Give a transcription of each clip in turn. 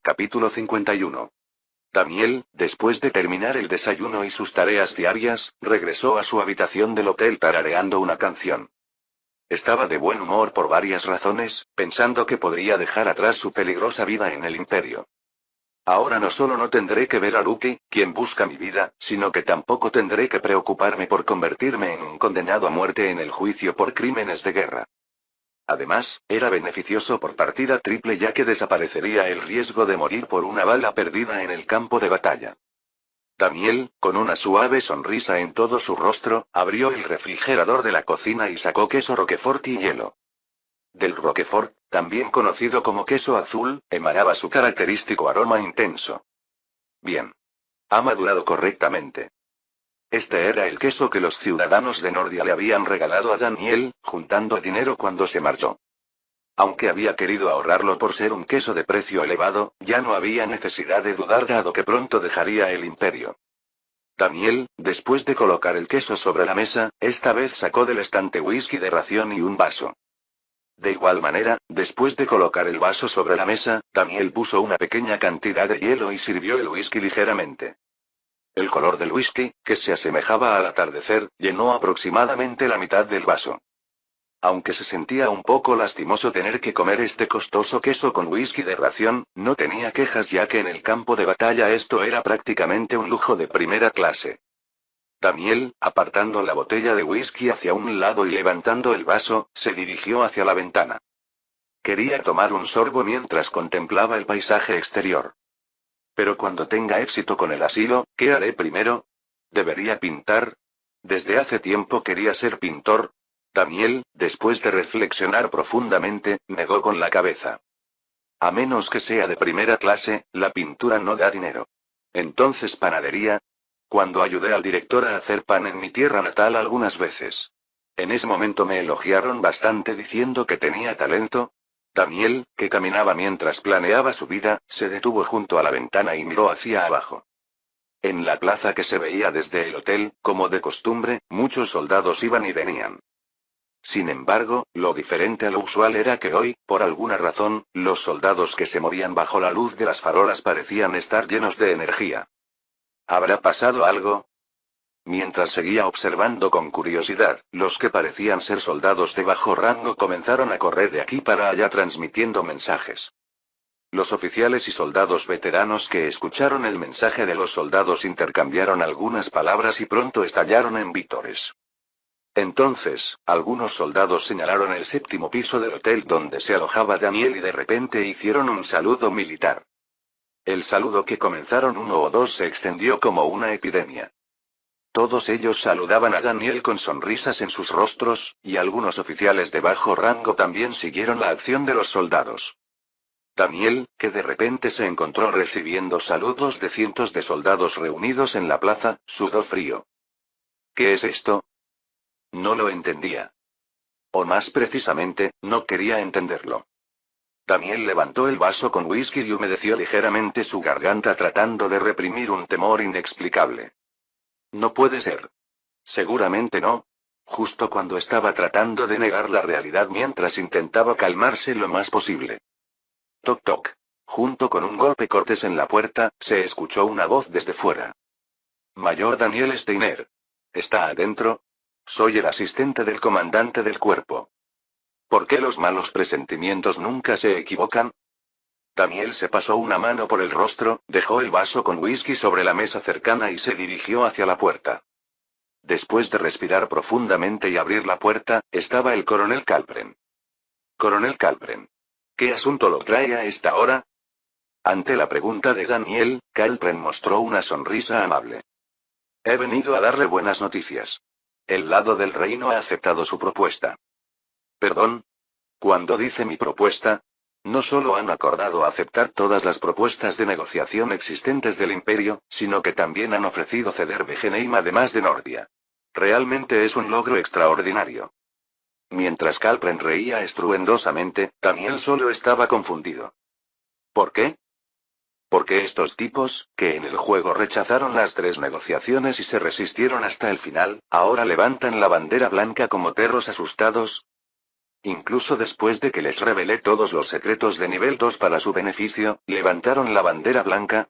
Capítulo 51. Daniel, después de terminar el desayuno y sus tareas diarias, regresó a su habitación del hotel tarareando una canción. Estaba de buen humor por varias razones, pensando que podría dejar atrás su peligrosa vida en el Imperio. Ahora no solo no tendré que ver a Luke, quien busca mi vida, sino que tampoco tendré que preocuparme por convertirme en un condenado a muerte en el juicio por crímenes de guerra. Además, era beneficioso por partida triple ya que desaparecería el riesgo de morir por una bala perdida en el campo de batalla. Daniel, con una suave sonrisa en todo su rostro, abrió el refrigerador de la cocina y sacó queso Roquefort y hielo. Del Roquefort, también conocido como queso azul, emanaba su característico aroma intenso. Bien. Ha madurado correctamente. Este era el queso que los ciudadanos de Nordia le habían regalado a Daniel, juntando dinero cuando se marchó. Aunque había querido ahorrarlo por ser un queso de precio elevado, ya no había necesidad de dudar dado que pronto dejaría el imperio. Daniel, después de colocar el queso sobre la mesa, esta vez sacó del estante whisky de ración y un vaso. De igual manera, después de colocar el vaso sobre la mesa, Daniel puso una pequeña cantidad de hielo y sirvió el whisky ligeramente. El color del whisky, que se asemejaba al atardecer, llenó aproximadamente la mitad del vaso. Aunque se sentía un poco lastimoso tener que comer este costoso queso con whisky de ración, no tenía quejas ya que en el campo de batalla esto era prácticamente un lujo de primera clase. Daniel, apartando la botella de whisky hacia un lado y levantando el vaso, se dirigió hacia la ventana. Quería tomar un sorbo mientras contemplaba el paisaje exterior. Pero cuando tenga éxito con el asilo, ¿qué haré primero? ¿Debería pintar? Desde hace tiempo quería ser pintor. Daniel, después de reflexionar profundamente, negó con la cabeza. A menos que sea de primera clase, la pintura no da dinero. Entonces panadería. Cuando ayudé al director a hacer pan en mi tierra natal algunas veces. En ese momento me elogiaron bastante diciendo que tenía talento. Daniel, que caminaba mientras planeaba su vida, se detuvo junto a la ventana y miró hacia abajo. En la plaza que se veía desde el hotel, como de costumbre, muchos soldados iban y venían. Sin embargo, lo diferente a lo usual era que hoy, por alguna razón, los soldados que se movían bajo la luz de las farolas parecían estar llenos de energía. ¿Habrá pasado algo? Mientras seguía observando con curiosidad, los que parecían ser soldados de bajo rango comenzaron a correr de aquí para allá transmitiendo mensajes. Los oficiales y soldados veteranos que escucharon el mensaje de los soldados intercambiaron algunas palabras y pronto estallaron en vítores. Entonces, algunos soldados señalaron el séptimo piso del hotel donde se alojaba Daniel y de repente hicieron un saludo militar. El saludo que comenzaron uno o dos se extendió como una epidemia. Todos ellos saludaban a Daniel con sonrisas en sus rostros, y algunos oficiales de bajo rango también siguieron la acción de los soldados. Daniel, que de repente se encontró recibiendo saludos de cientos de soldados reunidos en la plaza, sudó frío. ¿Qué es esto? No lo entendía. O más precisamente, no quería entenderlo. Daniel levantó el vaso con whisky y humedeció ligeramente su garganta tratando de reprimir un temor inexplicable. No puede ser. Seguramente no. Justo cuando estaba tratando de negar la realidad mientras intentaba calmarse lo más posible. Toc toc. Junto con un golpe cortés en la puerta, se escuchó una voz desde fuera. Mayor Daniel Steiner. ¿Está adentro? Soy el asistente del comandante del cuerpo. ¿Por qué los malos presentimientos nunca se equivocan? Daniel se pasó una mano por el rostro, dejó el vaso con whisky sobre la mesa cercana y se dirigió hacia la puerta. Después de respirar profundamente y abrir la puerta, estaba el coronel Kalpren. Coronel Kalpren. ¿Qué asunto lo trae a esta hora? Ante la pregunta de Daniel, Kalpren mostró una sonrisa amable. He venido a darle buenas noticias. El lado del reino ha aceptado su propuesta. ¿Perdón? Cuando dice mi propuesta, no solo han acordado aceptar todas las propuestas de negociación existentes del imperio, sino que también han ofrecido ceder Vejenheim además de Nordia. Realmente es un logro extraordinario. Mientras Kalpren reía estruendosamente, Daniel solo estaba confundido. ¿Por qué? Porque estos tipos, que en el juego rechazaron las 3 negociaciones y se resistieron hasta el final, ahora levantan la bandera blanca como perros asustados. Incluso después de que les revelé todos los secretos de nivel 2 para su beneficio, ¿levantaron la bandera blanca?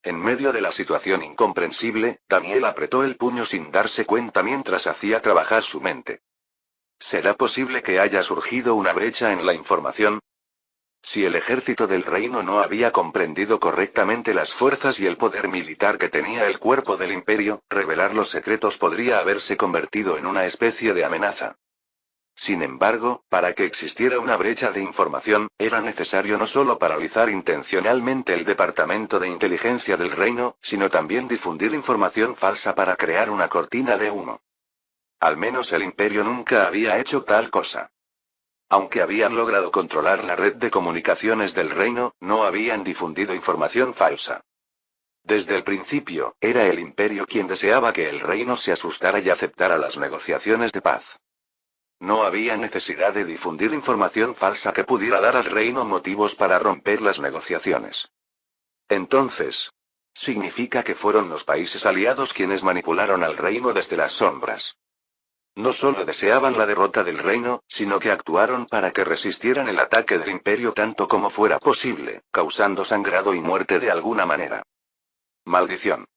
En medio de la situación incomprensible, Daniel apretó el puño sin darse cuenta mientras hacía trabajar su mente. ¿Será posible que haya surgido una brecha en la información? Si el ejército del reino no había comprendido correctamente las fuerzas y el poder militar que tenía el cuerpo del imperio, revelar los secretos podría haberse convertido en una especie de amenaza. Sin embargo, para que existiera una brecha de información, era necesario no solo paralizar intencionalmente el departamento de inteligencia del reino, sino también difundir información falsa para crear una cortina de humo. Al menos el imperio nunca había hecho tal cosa. Aunque habían logrado controlar la red de comunicaciones del reino, no habían difundido información falsa. Desde el principio, era el imperio quien deseaba que el reino se asustara y aceptara las negociaciones de paz. No había necesidad de difundir información falsa que pudiera dar al reino motivos para romper las negociaciones. Entonces, significa que fueron los países aliados quienes manipularon al reino desde las sombras. No solo deseaban la derrota del reino, sino que actuaron para que resistieran el ataque del imperio tanto como fuera posible, causando sangrado y muerte de alguna manera. Maldición.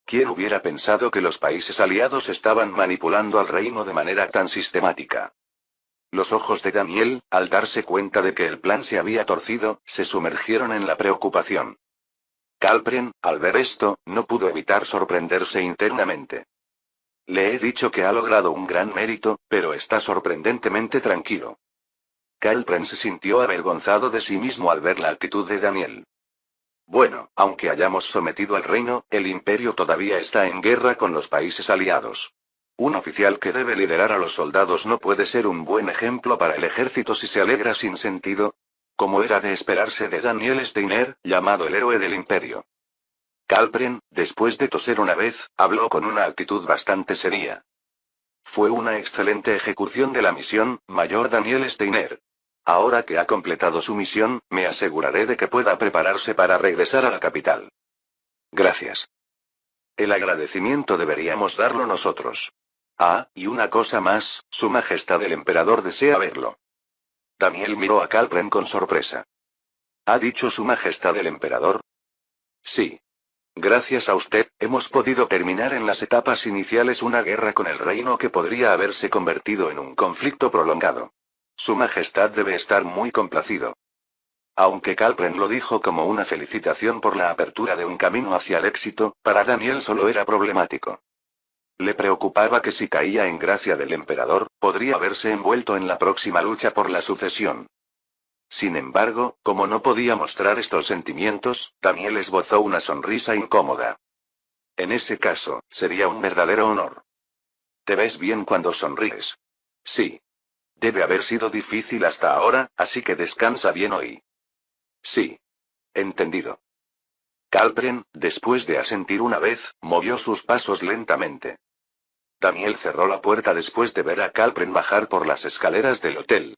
¿Quién hubiera pensado que los países aliados estaban manipulando al reino de manera tan sistemática? Los ojos de Daniel, al darse cuenta de que el plan se había torcido, se sumergieron en la preocupación. Calpren, al ver esto, no pudo evitar sorprenderse internamente. Le he dicho que ha logrado un gran mérito, pero está sorprendentemente tranquilo. Calpren se sintió avergonzado de sí mismo al ver la actitud de Daniel. Bueno, aunque hayamos sometido al reino, el imperio todavía está en guerra con los países aliados. Un oficial que debe liderar a los soldados no puede ser un buen ejemplo para el ejército si se alegra sin sentido. Como era de esperarse de Daniel Steiner, llamado el héroe del imperio. Calpren, después de toser una vez, habló con una actitud bastante seria. Fue una excelente ejecución de la misión, Mayor Daniel Steiner. Ahora que ha completado su misión, me aseguraré de que pueda prepararse para regresar a la capital. Gracias. El agradecimiento deberíamos darlo nosotros. Ah, y una cosa más, Su Majestad el Emperador desea verlo. Daniel miró a Calpren con sorpresa. ¿Ha dicho Su Majestad el Emperador? Sí. Gracias a usted, hemos podido terminar en las etapas iniciales una guerra con el reino que podría haberse convertido en un conflicto prolongado. Su Majestad debe estar muy complacido. Aunque Calpren lo dijo como una felicitación por la apertura de un camino hacia el éxito, para Daniel solo era problemático. Le preocupaba que si caía en gracia del emperador, podría verse envuelto en la próxima lucha por la sucesión. Sin embargo, como no podía mostrar estos sentimientos, Daniel esbozó una sonrisa incómoda. En ese caso, sería un verdadero honor. ¿Te ves bien cuando sonríes? Sí. Debe haber sido difícil hasta ahora, así que descansa bien hoy. Sí. Entendido. Calpren, después de asentir una vez, movió sus pasos lentamente. Daniel cerró la puerta después de ver a Calpren bajar por las escaleras del hotel.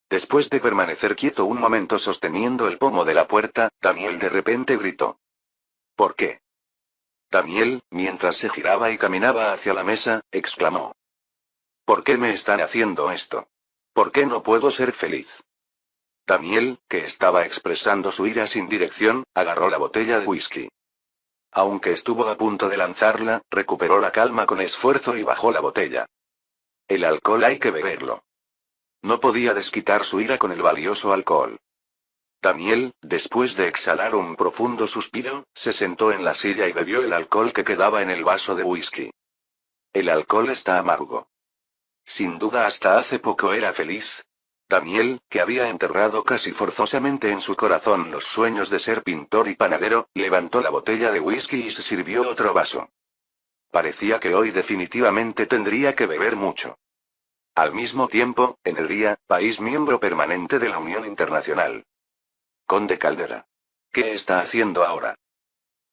Después de permanecer quieto un momento sosteniendo el pomo de la puerta, Daniel de repente gritó. ¿Por qué? Daniel, mientras se giraba y caminaba hacia la mesa, exclamó. ¿Por qué me están haciendo esto? ¿Por qué no puedo ser feliz? Daniel, que estaba expresando su ira sin dirección, agarró la botella de whisky. Aunque estuvo a punto de lanzarla, recuperó la calma con esfuerzo y bajó la botella. El alcohol hay que beberlo. No podía desquitar su ira con el valioso alcohol. Daniel, después de exhalar un profundo suspiro, se sentó en la silla y bebió el alcohol que quedaba en el vaso de whisky. El alcohol está amargo. Sin duda hasta hace poco era feliz. Daniel, que había enterrado casi forzosamente en su corazón los sueños de ser pintor y panadero, levantó la botella de whisky y se sirvió otro vaso. Parecía que hoy definitivamente tendría que beber mucho. Al mismo tiempo, Energía, país miembro permanente de la Unión Internacional. Conde Caldera. ¿Qué está haciendo ahora?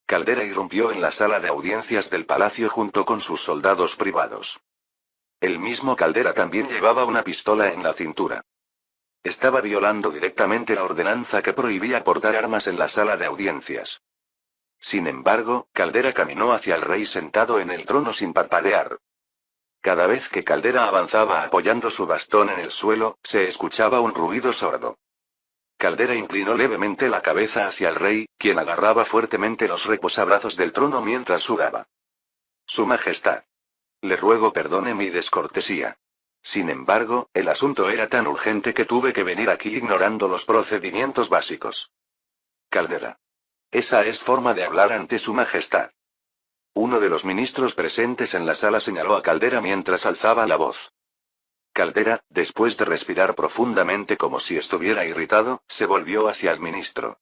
Caldera irrumpió en la sala de audiencias del palacio junto con sus soldados privados. El mismo Caldera también llevaba una pistola en la cintura. Estaba violando directamente la ordenanza que prohibía portar armas en la sala de audiencias. Sin embargo, Caldera caminó hacia el rey sentado en el trono sin parpadear. Cada vez que Caldera avanzaba apoyando su bastón en el suelo, se escuchaba un ruido sordo. Caldera inclinó levemente la cabeza hacia el rey, quien agarraba fuertemente los reposabrazos del trono mientras sudaba. Su Majestad. Le ruego perdone mi descortesía. Sin embargo, el asunto era tan urgente que tuve que venir aquí ignorando los procedimientos básicos. Caldera. Esa es forma de hablar ante Su Majestad. Uno de los ministros presentes en la sala señaló a Caldera mientras alzaba la voz. Caldera, después de respirar profundamente como si estuviera irritado, se volvió hacia el ministro.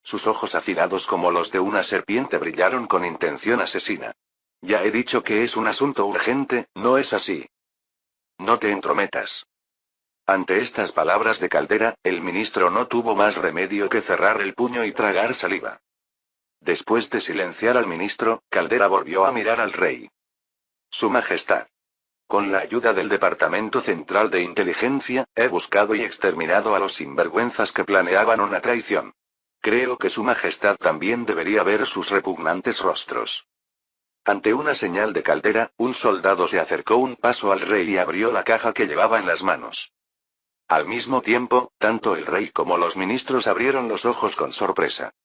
Sus ojos afilados como los de una serpiente brillaron con intención asesina. Ya he dicho que es un asunto urgente, ¿no es así? No te entrometas. Ante estas palabras de Caldera, el ministro no tuvo más remedio que cerrar el puño y tragar saliva. Después de silenciar al ministro, Caldera volvió a mirar al rey. Su Majestad. Con la ayuda del Departamento Central de Inteligencia, he buscado y exterminado a los sinvergüenzas que planeaban una traición. Creo que Su Majestad también debería ver sus repugnantes rostros. Ante una señal de Caldera, un soldado se acercó un paso al rey y abrió la caja que llevaba en las manos. Al mismo tiempo, tanto el rey como los ministros abrieron los ojos con sorpresa.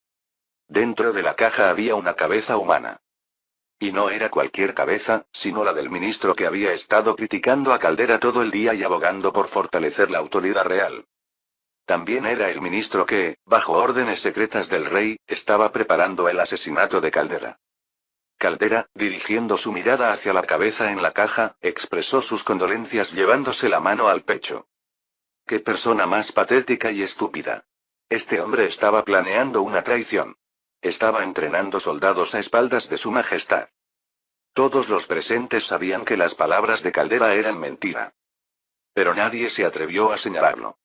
Dentro de la caja había una cabeza humana. Y no era cualquier cabeza, sino la del ministro que había estado criticando a Caldera todo el día y abogando por fortalecer la autoridad real. También era el ministro que, bajo órdenes secretas del rey, estaba preparando el asesinato de Caldera. Caldera, dirigiendo su mirada hacia la cabeza en la caja, expresó sus condolencias llevándose la mano al pecho. ¡Qué persona más patética y estúpida! Este hombre estaba planeando una traición. Estaba entrenando soldados a espaldas de Su Majestad. Todos los presentes sabían que las palabras de Caldera eran mentira. Pero nadie se atrevió a señalarlo.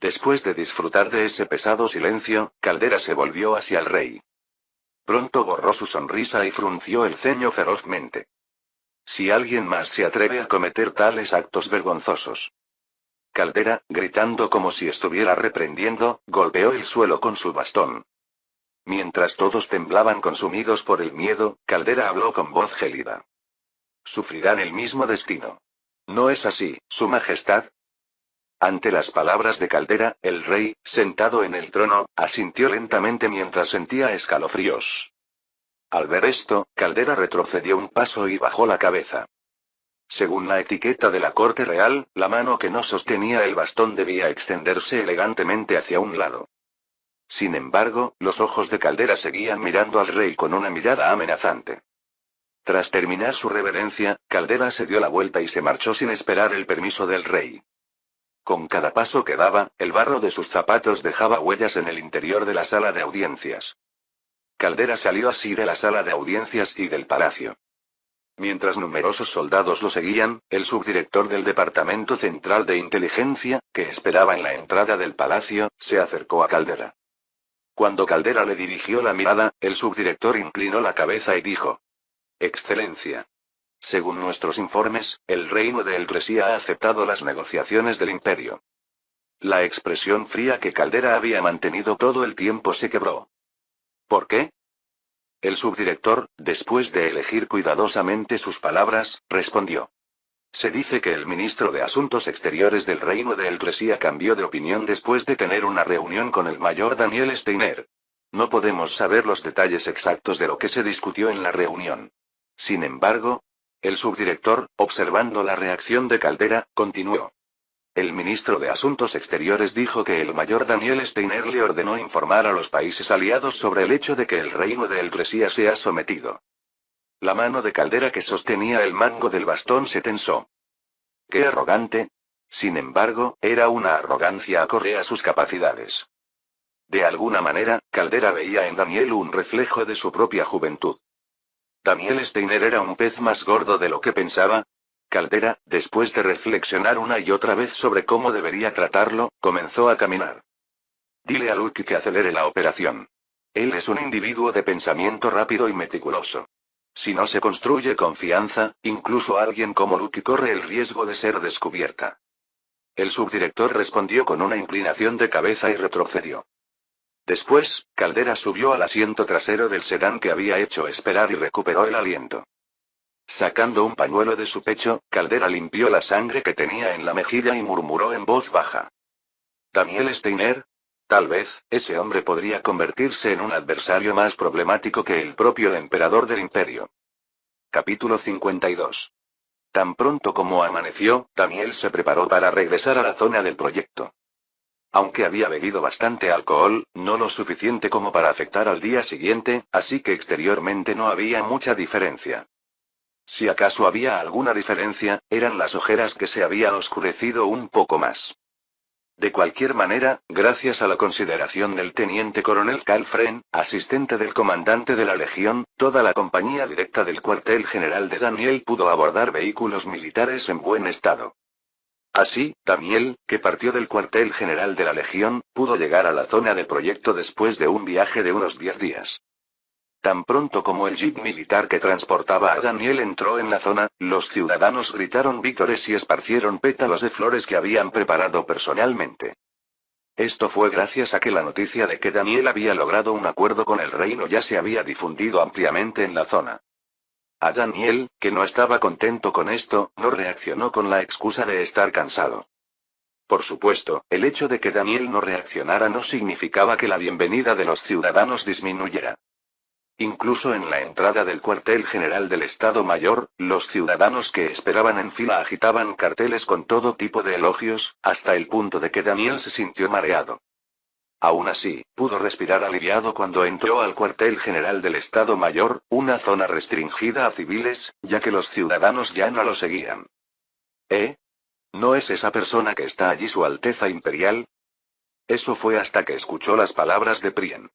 Después de disfrutar de ese pesado silencio, Caldera se volvió hacia el rey. Pronto borró su sonrisa y frunció el ceño ferozmente. Si alguien más se atreve a cometer tales actos vergonzosos. Caldera, gritando como si estuviera reprendiendo, golpeó el suelo con su bastón. Mientras todos temblaban consumidos por el miedo, Caldera habló con voz gélida. Sufrirán el mismo destino. ¿No es así, Su Majestad? Ante las palabras de Caldera, el rey, sentado en el trono, asintió lentamente mientras sentía escalofríos. Al ver esto, Caldera retrocedió un paso y bajó la cabeza. Según la etiqueta de la corte real, la mano que no sostenía el bastón debía extenderse elegantemente hacia un lado. Sin embargo, los ojos de Caldera seguían mirando al rey con una mirada amenazante. Tras terminar su reverencia, Caldera se dio la vuelta y se marchó sin esperar el permiso del rey. Con cada paso que daba, el barro de sus zapatos dejaba huellas en el interior de la sala de audiencias. Caldera salió así de la sala de audiencias y del palacio. Mientras numerosos soldados lo seguían, el subdirector del Departamento Central de Inteligencia, que esperaba en la entrada del palacio, se acercó a Caldera. Cuando Caldera le dirigió la mirada, el subdirector inclinó la cabeza y dijo: Excelencia. Según nuestros informes, el reino de Eltresía ha aceptado las negociaciones del imperio. La expresión fría que Caldera había mantenido todo el tiempo se quebró. ¿Por qué? El subdirector, después de elegir cuidadosamente sus palabras, respondió. Se dice que el ministro de Asuntos Exteriores del reino de Eltresía cambió de opinión después de tener una reunión con el mayor Daniel Steiner. No podemos saber los detalles exactos de lo que se discutió en la reunión. Sin embargo, el subdirector, observando la reacción de Caldera, continuó. El ministro de Asuntos Exteriores dijo que el mayor Daniel Steiner le ordenó informar a los países aliados sobre el hecho de que el reino de Eltresía se ha sometido. La mano de Caldera que sostenía el mango del bastón se tensó. ¡Qué arrogante! Sin embargo, era una arrogancia acorde a sus capacidades. De alguna manera, Caldera veía en Daniel un reflejo de su propia juventud. ¿Daniel Steiner era un pez más gordo de lo que pensaba? Caldera, después de reflexionar una y otra vez sobre cómo debería tratarlo, comenzó a caminar. Dile a Luke que acelere la operación. Él es un individuo de pensamiento rápido y meticuloso. Si no se construye confianza, incluso alguien como Luke corre el riesgo de ser descubierta. El subdirector respondió con una inclinación de cabeza y retrocedió. Después, Caldera subió al asiento trasero del sedán que había hecho esperar y recuperó el aliento. Sacando un pañuelo de su pecho, Caldera limpió la sangre que tenía en la mejilla y murmuró en voz baja. ¿Daniel Steiner? Tal vez, ese hombre podría convertirse en un adversario más problemático que el propio emperador del imperio. Capítulo 52. Tan pronto como amaneció, Daniel se preparó para regresar a la zona del proyecto. Aunque había bebido bastante alcohol, no lo suficiente como para afectar al día siguiente, así que exteriormente no había mucha diferencia. Si acaso había alguna diferencia, eran las ojeras que se habían oscurecido un poco más. De cualquier manera, gracias a la consideración del teniente coronel Calfren, asistente del comandante de la Legión, toda la compañía directa del cuartel general de Daniel pudo abordar vehículos militares en buen estado. Así, Daniel, que partió del cuartel general de la Legión, pudo llegar a la zona del proyecto después de un viaje de unos 10 días. Tan pronto como el jeep militar que transportaba a Daniel entró en la zona, los ciudadanos gritaron vítores y esparcieron pétalos de flores que habían preparado personalmente. Esto fue gracias a que la noticia de que Daniel había logrado un acuerdo con el reino ya se había difundido ampliamente en la zona. A Daniel, que no estaba contento con esto, no reaccionó con la excusa de estar cansado. Por supuesto, el hecho de que Daniel no reaccionara no significaba que la bienvenida de los ciudadanos disminuyera. Incluso en la entrada del cuartel general del Estado Mayor, los ciudadanos que esperaban en fila agitaban carteles con todo tipo de elogios, hasta el punto de que Daniel se sintió mareado. Aún así, pudo respirar aliviado cuando entró al cuartel general del Estado Mayor, una zona restringida a civiles, ya que los ciudadanos ya no lo seguían. ¿Eh? ¿No es esa persona que está allí Su Alteza Imperial? Eso fue hasta que escuchó las palabras de Prien.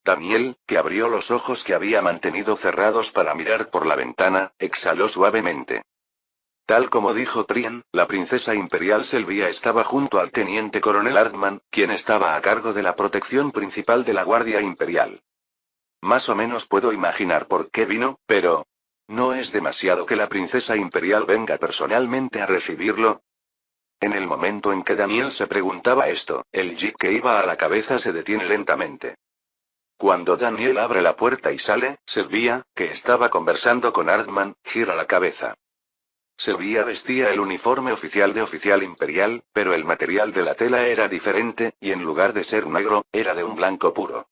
Daniel, que abrió los ojos que había mantenido cerrados para mirar por la ventana, exhaló suavemente. Tal como dijo Prien, la princesa imperial Selvia estaba junto al teniente coronel Hartmann, quien estaba a cargo de la protección principal de la Guardia Imperial. Más o menos puedo imaginar por qué vino, pero... ¿no es demasiado que la princesa imperial venga personalmente a recibirlo? En el momento en que Daniel se preguntaba esto, el jeep que iba a la cabeza se detiene lentamente. Cuando Daniel abre la puerta y sale, Selvia, que estaba conversando con Hartmann, gira la cabeza. Selvia vestía el uniforme oficial de oficial imperial, pero el material de la tela era diferente, y en lugar de ser negro, era de un blanco puro.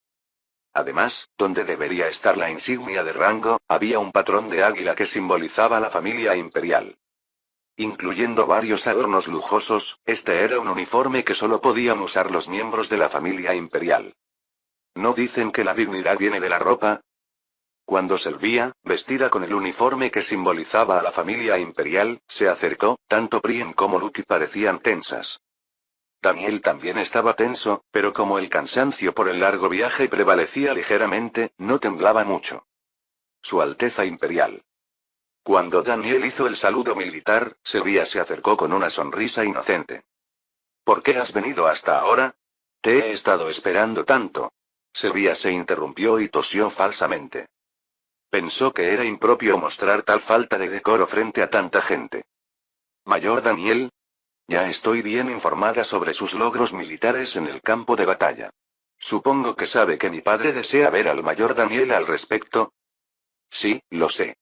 Además, donde debería estar la insignia de rango, había un patrón de águila que simbolizaba la familia imperial. Incluyendo varios adornos lujosos, este era un uniforme que solo podían usar los miembros de la familia imperial. ¿No dicen que la dignidad viene de la ropa? Cuando Selvia, vestida con el uniforme que simbolizaba a la familia imperial, se acercó, tanto Prien como Lucky parecían tensas. Daniel también estaba tenso, pero como el cansancio por el largo viaje prevalecía ligeramente, no temblaba mucho. Su Alteza Imperial. Cuando Daniel hizo el saludo militar, Selvia se acercó con una sonrisa inocente. ¿Por qué has venido hasta ahora? Te he estado esperando tanto. Selvia se interrumpió y tosió falsamente. Pensó que era impropio mostrar tal falta de decoro frente a tanta gente. Mayor Daniel. Ya estoy bien informada sobre sus logros militares en el campo de batalla. Supongo que sabe que mi padre desea ver al mayor Daniel al respecto. Sí, lo sé.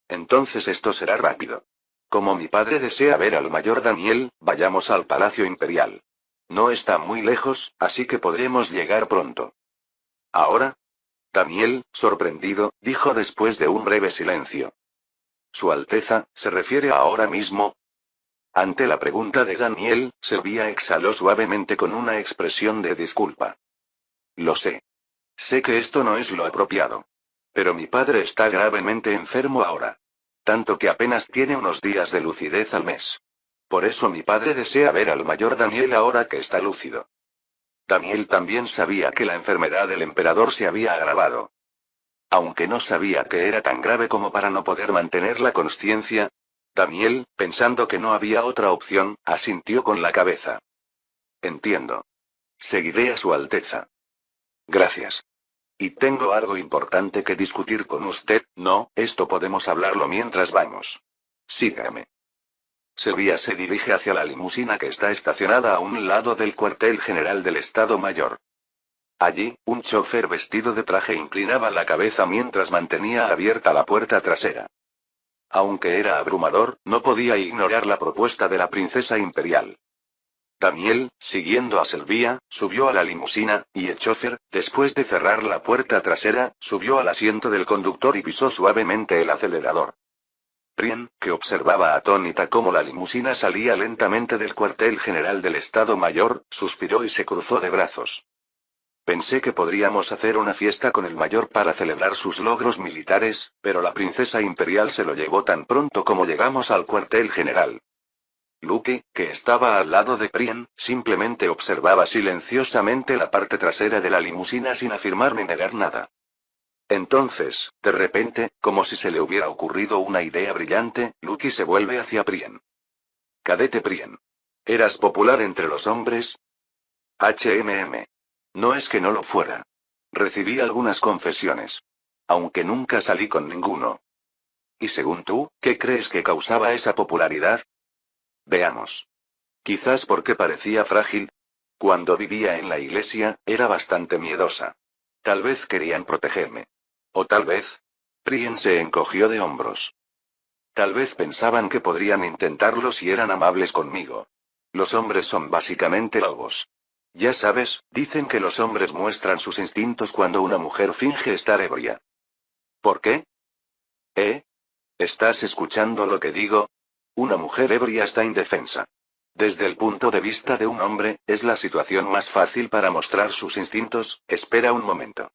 Entonces esto será rápido. Como mi padre desea ver al mayor Daniel, vayamos al Palacio Imperial. No está muy lejos, así que podremos llegar pronto. ¿Ahora? Daniel, sorprendido, dijo después de un breve silencio. Su Alteza, ¿se refiere a ahora mismo? Ante la pregunta de Daniel, Selvia exhaló suavemente con una expresión de disculpa. Lo sé. Sé que esto no es lo apropiado. Pero mi padre está gravemente enfermo ahora. Tanto que apenas tiene unos días de lucidez al mes. Por eso mi padre desea ver al mayor Daniel ahora que está lúcido. Daniel también sabía que la enfermedad del emperador se había agravado. Aunque no sabía que era tan grave como para no poder mantener la consciencia, Daniel, pensando que no había otra opción, asintió con la cabeza. Entiendo. Seguiré a Su Alteza. Gracias. Y tengo algo importante que discutir con usted, ¿no? Esto podemos hablarlo mientras vamos. Sígame. Sevilla se dirige hacia la limusina que está estacionada a un lado del cuartel general del Estado Mayor. Allí, un chofer vestido de traje inclinaba la cabeza mientras mantenía abierta la puerta trasera. Aunque era abrumador, no podía ignorar la propuesta de la princesa imperial. Daniel, siguiendo a Sylvia, subió a la limusina, y el chofer, después de cerrar la puerta trasera, subió al asiento del conductor y pisó suavemente el acelerador. Prien, que observaba atónita cómo la limusina salía lentamente del cuartel general del Estado Mayor, suspiró y se cruzó de brazos. Pensé que podríamos hacer una fiesta con el mayor para celebrar sus logros militares, pero la princesa imperial se lo llevó tan pronto como llegamos al cuartel general. Luke, que estaba al lado de Prien, simplemente observaba silenciosamente la parte trasera de la limusina sin afirmar ni negar nada. Entonces, de repente, como si se le hubiera ocurrido una idea brillante, Luke se vuelve hacia Prien. Cadete Prien. ¿Eras popular entre los hombres? No es que no lo fuera. Recibí algunas confesiones. Aunque nunca salí con ninguno. Y según tú, ¿qué crees que causaba esa popularidad? Veamos. Quizás porque parecía frágil. Cuando vivía en la iglesia, era bastante miedosa. Tal vez querían protegerme. O tal vez. Prien se encogió de hombros. Tal vez pensaban que podrían intentarlo si eran amables conmigo. Los hombres son básicamente lobos. Ya sabes, dicen que los hombres muestran sus instintos cuando una mujer finge estar ebria. ¿Por qué? ¿Eh? ¿Estás escuchando lo que digo? Una mujer ebria está indefensa. Desde el punto de vista de un hombre, es la situación más fácil para mostrar sus instintos. Espera un momento.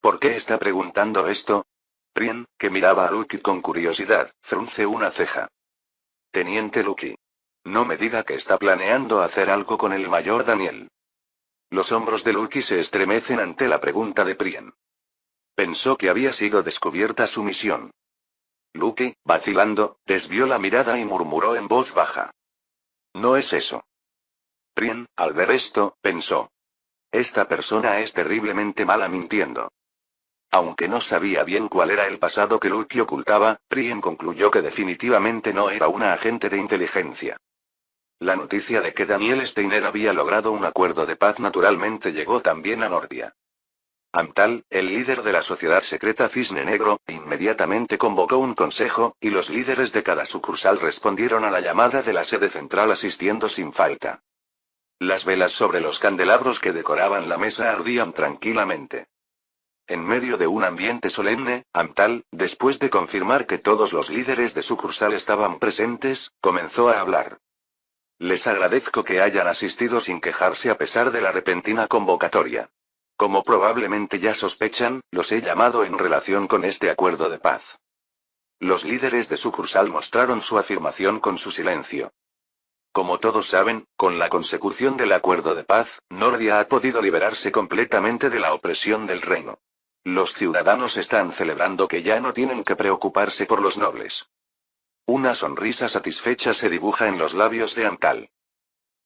¿Por qué está preguntando esto? Prien, que miraba a Lucky con curiosidad, frunce una ceja. Teniente Lucky. No me diga que está planeando hacer algo con el mayor Daniel. Los hombros de Lucky se estremecen ante la pregunta de Prien. Pensó que había sido descubierta su misión. Lucky, vacilando, desvió la mirada y murmuró en voz baja. No es eso. Prien, al ver esto, pensó. Esta persona es terriblemente mala mintiendo. Aunque no sabía bien cuál era el pasado que Lucky ocultaba, Prien concluyó que definitivamente no era una agente de inteligencia. La noticia de que Daniel Steiner había logrado un acuerdo de paz naturalmente llegó también a Nordia. Amtal, el líder de la sociedad secreta Cisne Negro, inmediatamente convocó un consejo, y los líderes de cada sucursal respondieron a la llamada de la sede central asistiendo sin falta. Las velas sobre los candelabros que decoraban la mesa ardían tranquilamente. En medio de un ambiente solemne, Amtal, después de confirmar que todos los líderes de sucursal estaban presentes, comenzó a hablar. Les agradezco que hayan asistido sin quejarse a pesar de la repentina convocatoria. Como probablemente ya sospechan, los he llamado en relación con este acuerdo de paz. Los líderes de sucursal mostraron su afirmación con su silencio. Como todos saben, con la consecución del acuerdo de paz, Nordia ha podido liberarse completamente de la opresión del reino. Los ciudadanos están celebrando que ya no tienen que preocuparse por los nobles. Una sonrisa satisfecha se dibuja en los labios de Amtal.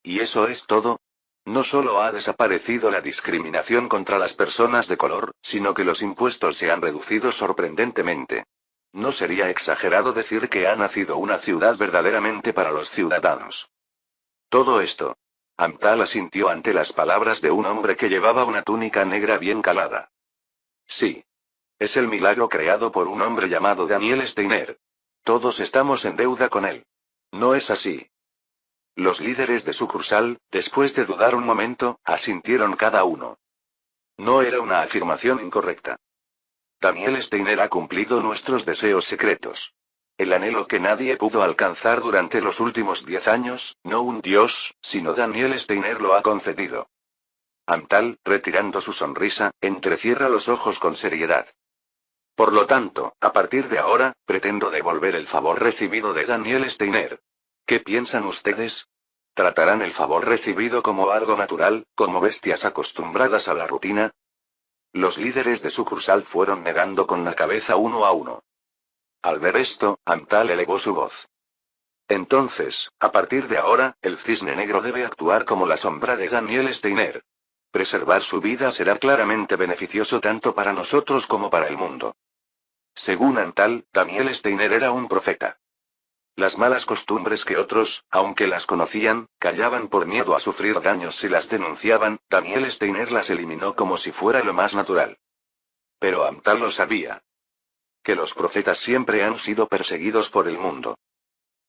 ¿Y eso es todo? No solo ha desaparecido la discriminación contra las personas de color, sino que los impuestos se han reducido sorprendentemente. No sería exagerado decir que ha nacido una ciudad verdaderamente para los ciudadanos. Todo esto. Amtal asintió ante las palabras de un hombre que llevaba una túnica negra bien calada. Sí. Es el milagro creado por un hombre llamado Daniel Steiner. Todos estamos en deuda con él. ¿No es así? Los líderes de sucursal, después de dudar un momento, asintieron cada uno. No era una afirmación incorrecta. Daniel Steiner ha cumplido nuestros deseos secretos. El anhelo que nadie pudo alcanzar durante los últimos 10 años, no un dios, sino Daniel Steiner lo ha concedido. Amtal, retirando su sonrisa, entrecierra los ojos con seriedad. Por lo tanto, a partir de ahora, pretendo devolver el favor recibido de Daniel Steiner. ¿Qué piensan ustedes? ¿Tratarán el favor recibido como algo natural, como bestias acostumbradas a la rutina? Los líderes de sucursal fueron negando con la cabeza uno a uno. Al ver esto, Amtal elevó su voz. Entonces, a partir de ahora, el Cisne Negro debe actuar como la sombra de Daniel Steiner. Preservar su vida será claramente beneficioso tanto para nosotros como para el mundo. Según Amtal, Daniel Steiner era un profeta. Las malas costumbres que otros, aunque las conocían, callaban por miedo a sufrir daños si las denunciaban, Daniel Steiner las eliminó como si fuera lo más natural. Pero Amtal lo sabía. que los profetas siempre han sido perseguidos por el mundo.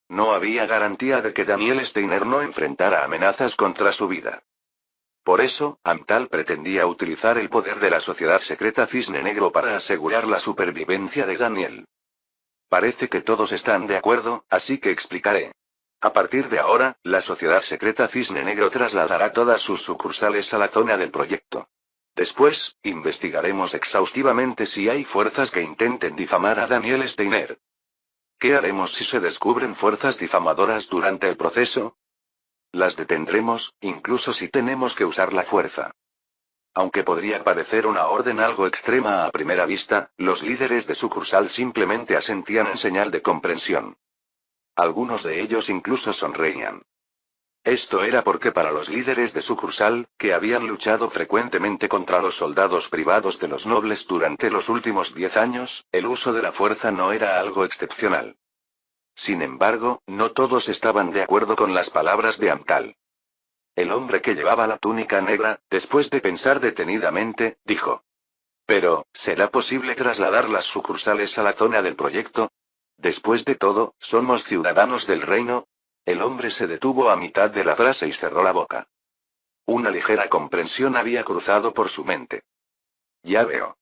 No había garantía de que Daniel Steiner no enfrentara amenazas contra su vida. Por eso, Amtal pretendía utilizar el poder de la sociedad secreta Cisne Negro para asegurar la supervivencia de Daniel. Parece que todos están de acuerdo, así que explicaré. A partir de ahora, la sociedad secreta Cisne Negro trasladará todas sus sucursales a la zona del proyecto. Después, investigaremos exhaustivamente si hay fuerzas que intenten difamar a Daniel Steiner. ¿Qué haremos si se descubren fuerzas difamadoras durante el proceso? Las detendremos, incluso si tenemos que usar la fuerza. Aunque podría parecer una orden algo extrema a primera vista, los líderes de sucursal simplemente asentían en señal de comprensión. Algunos de ellos incluso sonreían. Esto era porque para los líderes de sucursal, que habían luchado frecuentemente contra los soldados privados de los nobles durante los últimos 10 años, el uso de la fuerza no era algo excepcional. Sin embargo, no todos estaban de acuerdo con las palabras de Amtal. El hombre que llevaba la túnica negra, después de pensar detenidamente, dijo: «Pero, ¿será posible trasladar las sucursales a la zona del proyecto? Después de todo, somos ciudadanos del reino». El hombre se detuvo a mitad de la frase y cerró la boca. Una ligera comprensión había cruzado por su mente. Ya veo.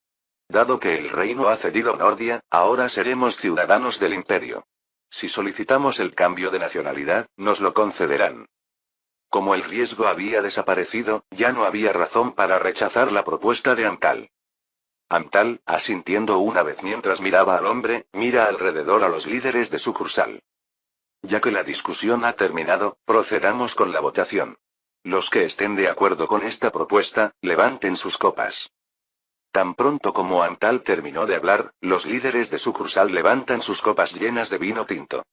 Dado que el reino ha cedido Nordia, ahora seremos ciudadanos del imperio. Si solicitamos el cambio de nacionalidad, nos lo concederán. Como el riesgo había desaparecido, ya no había razón para rechazar la propuesta de Amtal. Amtal, asintiendo una vez mientras miraba al hombre, mira alrededor a los líderes de sucursal. Ya que la discusión ha terminado, procedamos con la votación. Los que estén de acuerdo con esta propuesta, levanten sus copas. Tan pronto como Amtal terminó de hablar, los líderes de sucursal levantan sus copas llenas de vino tinto.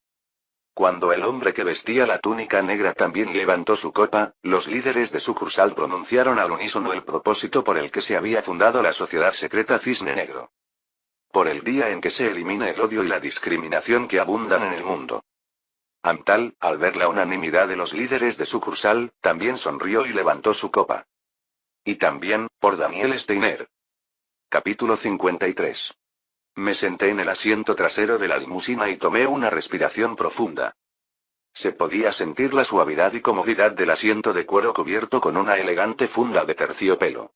Cuando el hombre que vestía la túnica negra también levantó su copa, los líderes de sucursal pronunciaron al unísono el propósito por el que se había fundado la sociedad secreta Cisne Negro. Por el día en que se elimine el odio y la discriminación que abundan en el mundo. Amtal, al ver la unanimidad de los líderes de sucursal, también sonrió y levantó su copa. Y también, por Daniel Steiner. Capítulo 53. Me senté en el asiento trasero de la limusina y tomé una respiración profunda. Se podía sentir la suavidad y comodidad del asiento de cuero cubierto con una elegante funda de terciopelo.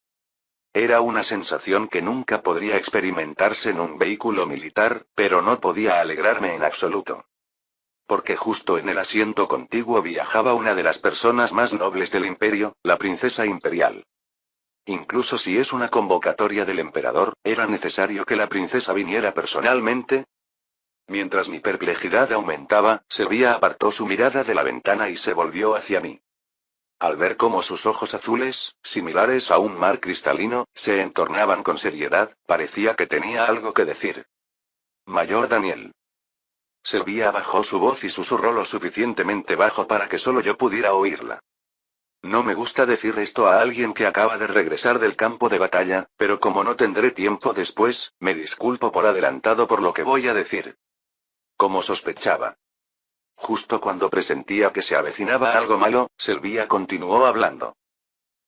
Era una sensación que nunca podría experimentarse en un vehículo militar, pero no podía alegrarme en absoluto. Porque justo en el asiento contiguo viajaba una de las personas más nobles del imperio, la princesa imperial. Incluso si es una convocatoria del emperador, ¿era necesario que la princesa viniera personalmente? Mientras mi perplejidad aumentaba, Sevilla apartó su mirada de la ventana y se volvió hacia mí. Al ver cómo sus ojos azules, similares a un mar cristalino, se entornaban con seriedad, parecía que tenía algo que decir. Mayor Daniel. Sevilla bajó su voz y susurró lo suficientemente bajo para que solo yo pudiera oírla. No me gusta decir esto a alguien que acaba de regresar del campo de batalla, pero como no tendré tiempo después, me disculpo por adelantado por lo que voy a decir. Como sospechaba. Justo cuando presentía que se avecinaba algo malo, Sevilla continuó hablando.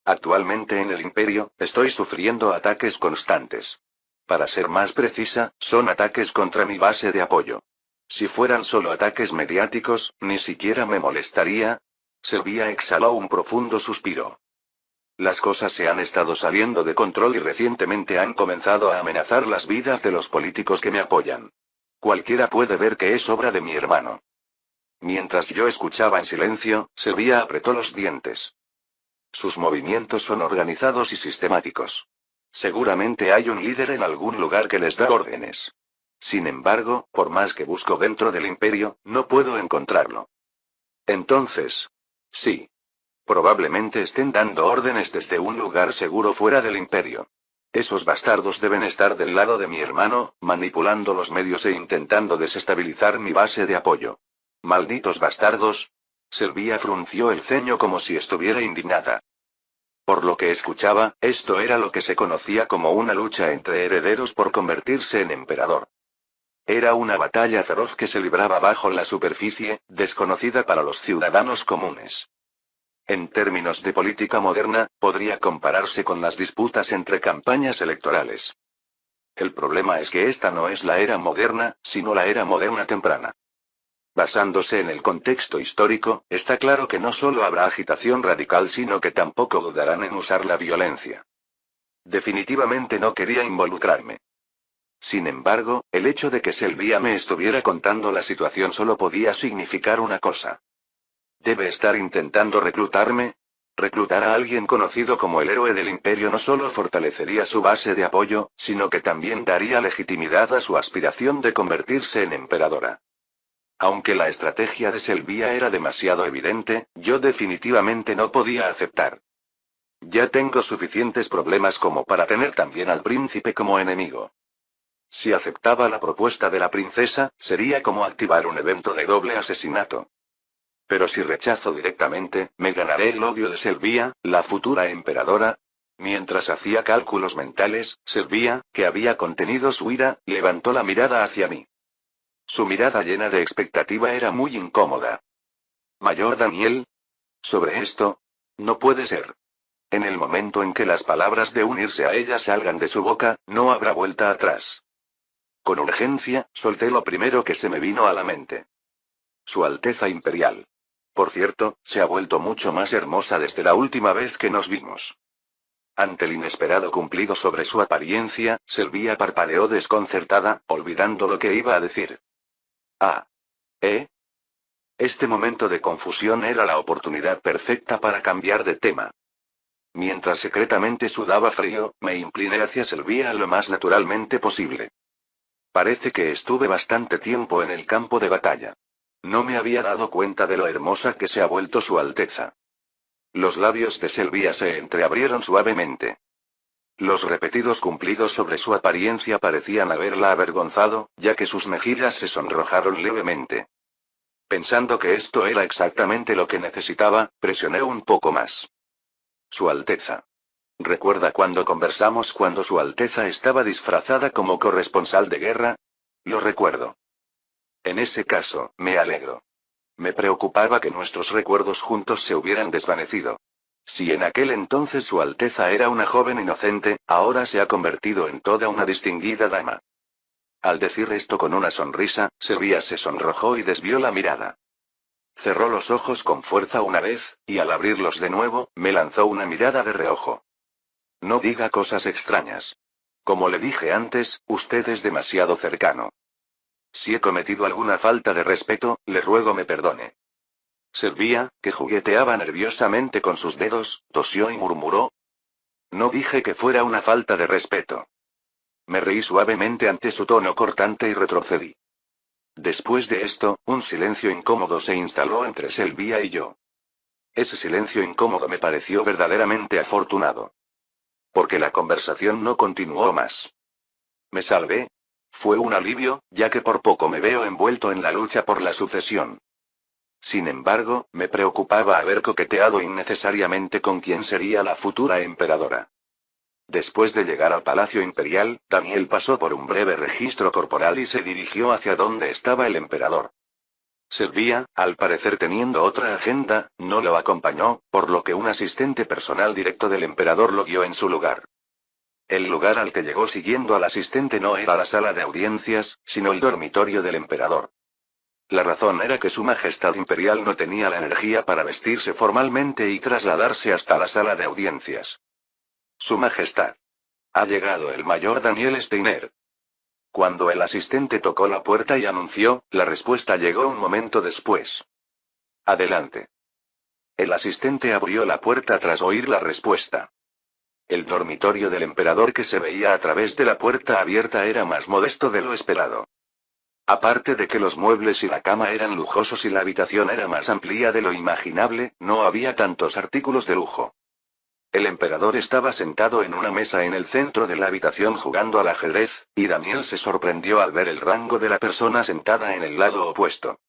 Actualmente en el Imperio, estoy sufriendo ataques constantes. Para ser más precisa, son ataques contra mi base de apoyo. Si fueran solo ataques mediáticos, ni siquiera me molestaría. Sevilla exhaló un profundo suspiro. Las cosas se han estado saliendo de control y recientemente han comenzado a amenazar las vidas de los políticos que me apoyan. Cualquiera puede ver que es obra de mi hermano. Mientras yo escuchaba en silencio, Sevilla apretó los dientes. Sus movimientos son organizados y sistemáticos. Seguramente hay un líder en algún lugar que les da órdenes. Sin embargo, por más que busco dentro del imperio, no puedo encontrarlo. Entonces. Sí. Probablemente estén dando órdenes desde un lugar seguro fuera del imperio. Esos bastardos deben estar del lado de mi hermano, manipulando los medios e intentando desestabilizar mi base de apoyo. Malditos bastardos. Sevilla frunció el ceño como si estuviera indignada. Por lo que escuchaba, esto era lo que se conocía como una lucha entre herederos por convertirse en emperador. Era una batalla feroz que se libraba bajo la superficie, desconocida para los ciudadanos comunes. En términos de política moderna, podría compararse con las disputas entre campañas electorales. El problema es que esta no es la era moderna, sino la era moderna temprana. Basándose en el contexto histórico, está claro que no solo habrá agitación radical, sino que tampoco dudarán en usar la violencia. Definitivamente no quería involucrarme. Sin embargo, el hecho de que Sylvia me estuviera contando la situación solo podía significar una cosa. ¿Debe estar intentando reclutarme? Reclutar a alguien conocido como el héroe del imperio no solo fortalecería su base de apoyo, sino que también daría legitimidad a su aspiración de convertirse en emperadora. Aunque la estrategia de Sylvia era demasiado evidente, yo definitivamente no podía aceptar. Ya tengo suficientes problemas como para tener también al príncipe como enemigo. Si aceptaba la propuesta de la princesa, sería como activar un evento de doble asesinato. Pero si rechazo directamente, me ganaré el odio de Sylvia, la futura emperadora. Mientras hacía cálculos mentales, Sylvia, que había contenido su ira, levantó la mirada hacia mí. Su mirada llena de expectativa era muy incómoda. ¿Mayor Daniel? ¿Sobre esto? No puede ser. En el momento en que las palabras de unirse a ella salgan de su boca, no habrá vuelta atrás. Con urgencia, solté lo primero que se me vino a la mente. Su Alteza Imperial. Por cierto, se ha vuelto mucho más hermosa desde la última vez que nos vimos. Ante el inesperado cumplido sobre su apariencia, Sylvia parpadeó desconcertada, olvidando lo que iba a decir. Ah. ¿Eh? Este momento de confusión era la oportunidad perfecta para cambiar de tema. Mientras secretamente sudaba frío, me incliné hacia Sylvia lo más naturalmente posible. Parece que estuve bastante tiempo en el campo de batalla. No me había dado cuenta de lo hermosa que se ha vuelto su Alteza. Los labios de Sylvia se entreabrieron suavemente. Los repetidos cumplidos sobre su apariencia parecían haberla avergonzado, ya que sus mejillas se sonrojaron levemente. Pensando que esto era exactamente lo que necesitaba, presioné un poco más. Su Alteza. ¿Recuerda cuando conversamos cuando Su Alteza estaba disfrazada como corresponsal de guerra? Lo recuerdo. En ese caso, me alegro. Me preocupaba que nuestros recuerdos juntos se hubieran desvanecido. Si en aquel entonces Su Alteza era una joven inocente, ahora se ha convertido en toda una distinguida dama. Al decir esto con una sonrisa, Sylvia se sonrojó y desvió la mirada. Cerró los ojos con fuerza una vez, y al abrirlos de nuevo, me lanzó una mirada de reojo. No diga cosas extrañas. Como le dije antes, usted es demasiado cercano. Si he cometido alguna falta de respeto, le ruego me perdone. Sylvia, que jugueteaba nerviosamente con sus dedos, tosió y murmuró. No dije que fuera una falta de respeto. Me reí suavemente ante su tono cortante y retrocedí. Después de esto, un silencio incómodo se instaló entre Sylvia y yo. Ese silencio incómodo me pareció verdaderamente afortunado. Porque la conversación no continuó más. Me salvé. Fue un alivio, ya que por poco me veo envuelto en la lucha por la sucesión. Sin embargo, me preocupaba haber coqueteado innecesariamente con quien sería la futura emperadora. Después de llegar al Palacio Imperial, Daniel pasó por un breve registro corporal y se dirigió hacia donde estaba el emperador. Sylvia, al parecer teniendo otra agenda, no lo acompañó, por lo que un asistente personal directo del emperador lo guió en su lugar. El lugar al que llegó siguiendo al asistente no era la sala de audiencias, sino el dormitorio del emperador. La razón era que su majestad imperial no tenía la energía para vestirse formalmente y trasladarse hasta la sala de audiencias. Su majestad. Ha llegado el mayor Daniel Steiner. Cuando el asistente tocó la puerta y anunció, la respuesta llegó un momento después. Adelante. El asistente abrió la puerta tras oír la respuesta. El dormitorio del emperador que se veía a través de la puerta abierta era más modesto de lo esperado. Aparte de que los muebles y la cama eran lujosos y la habitación era más amplia de lo imaginable, no había tantos artículos de lujo. El emperador estaba sentado en una mesa en el centro de la habitación jugando al ajedrez, y Daniel se sorprendió al ver el rango de la persona sentada en el lado opuesto.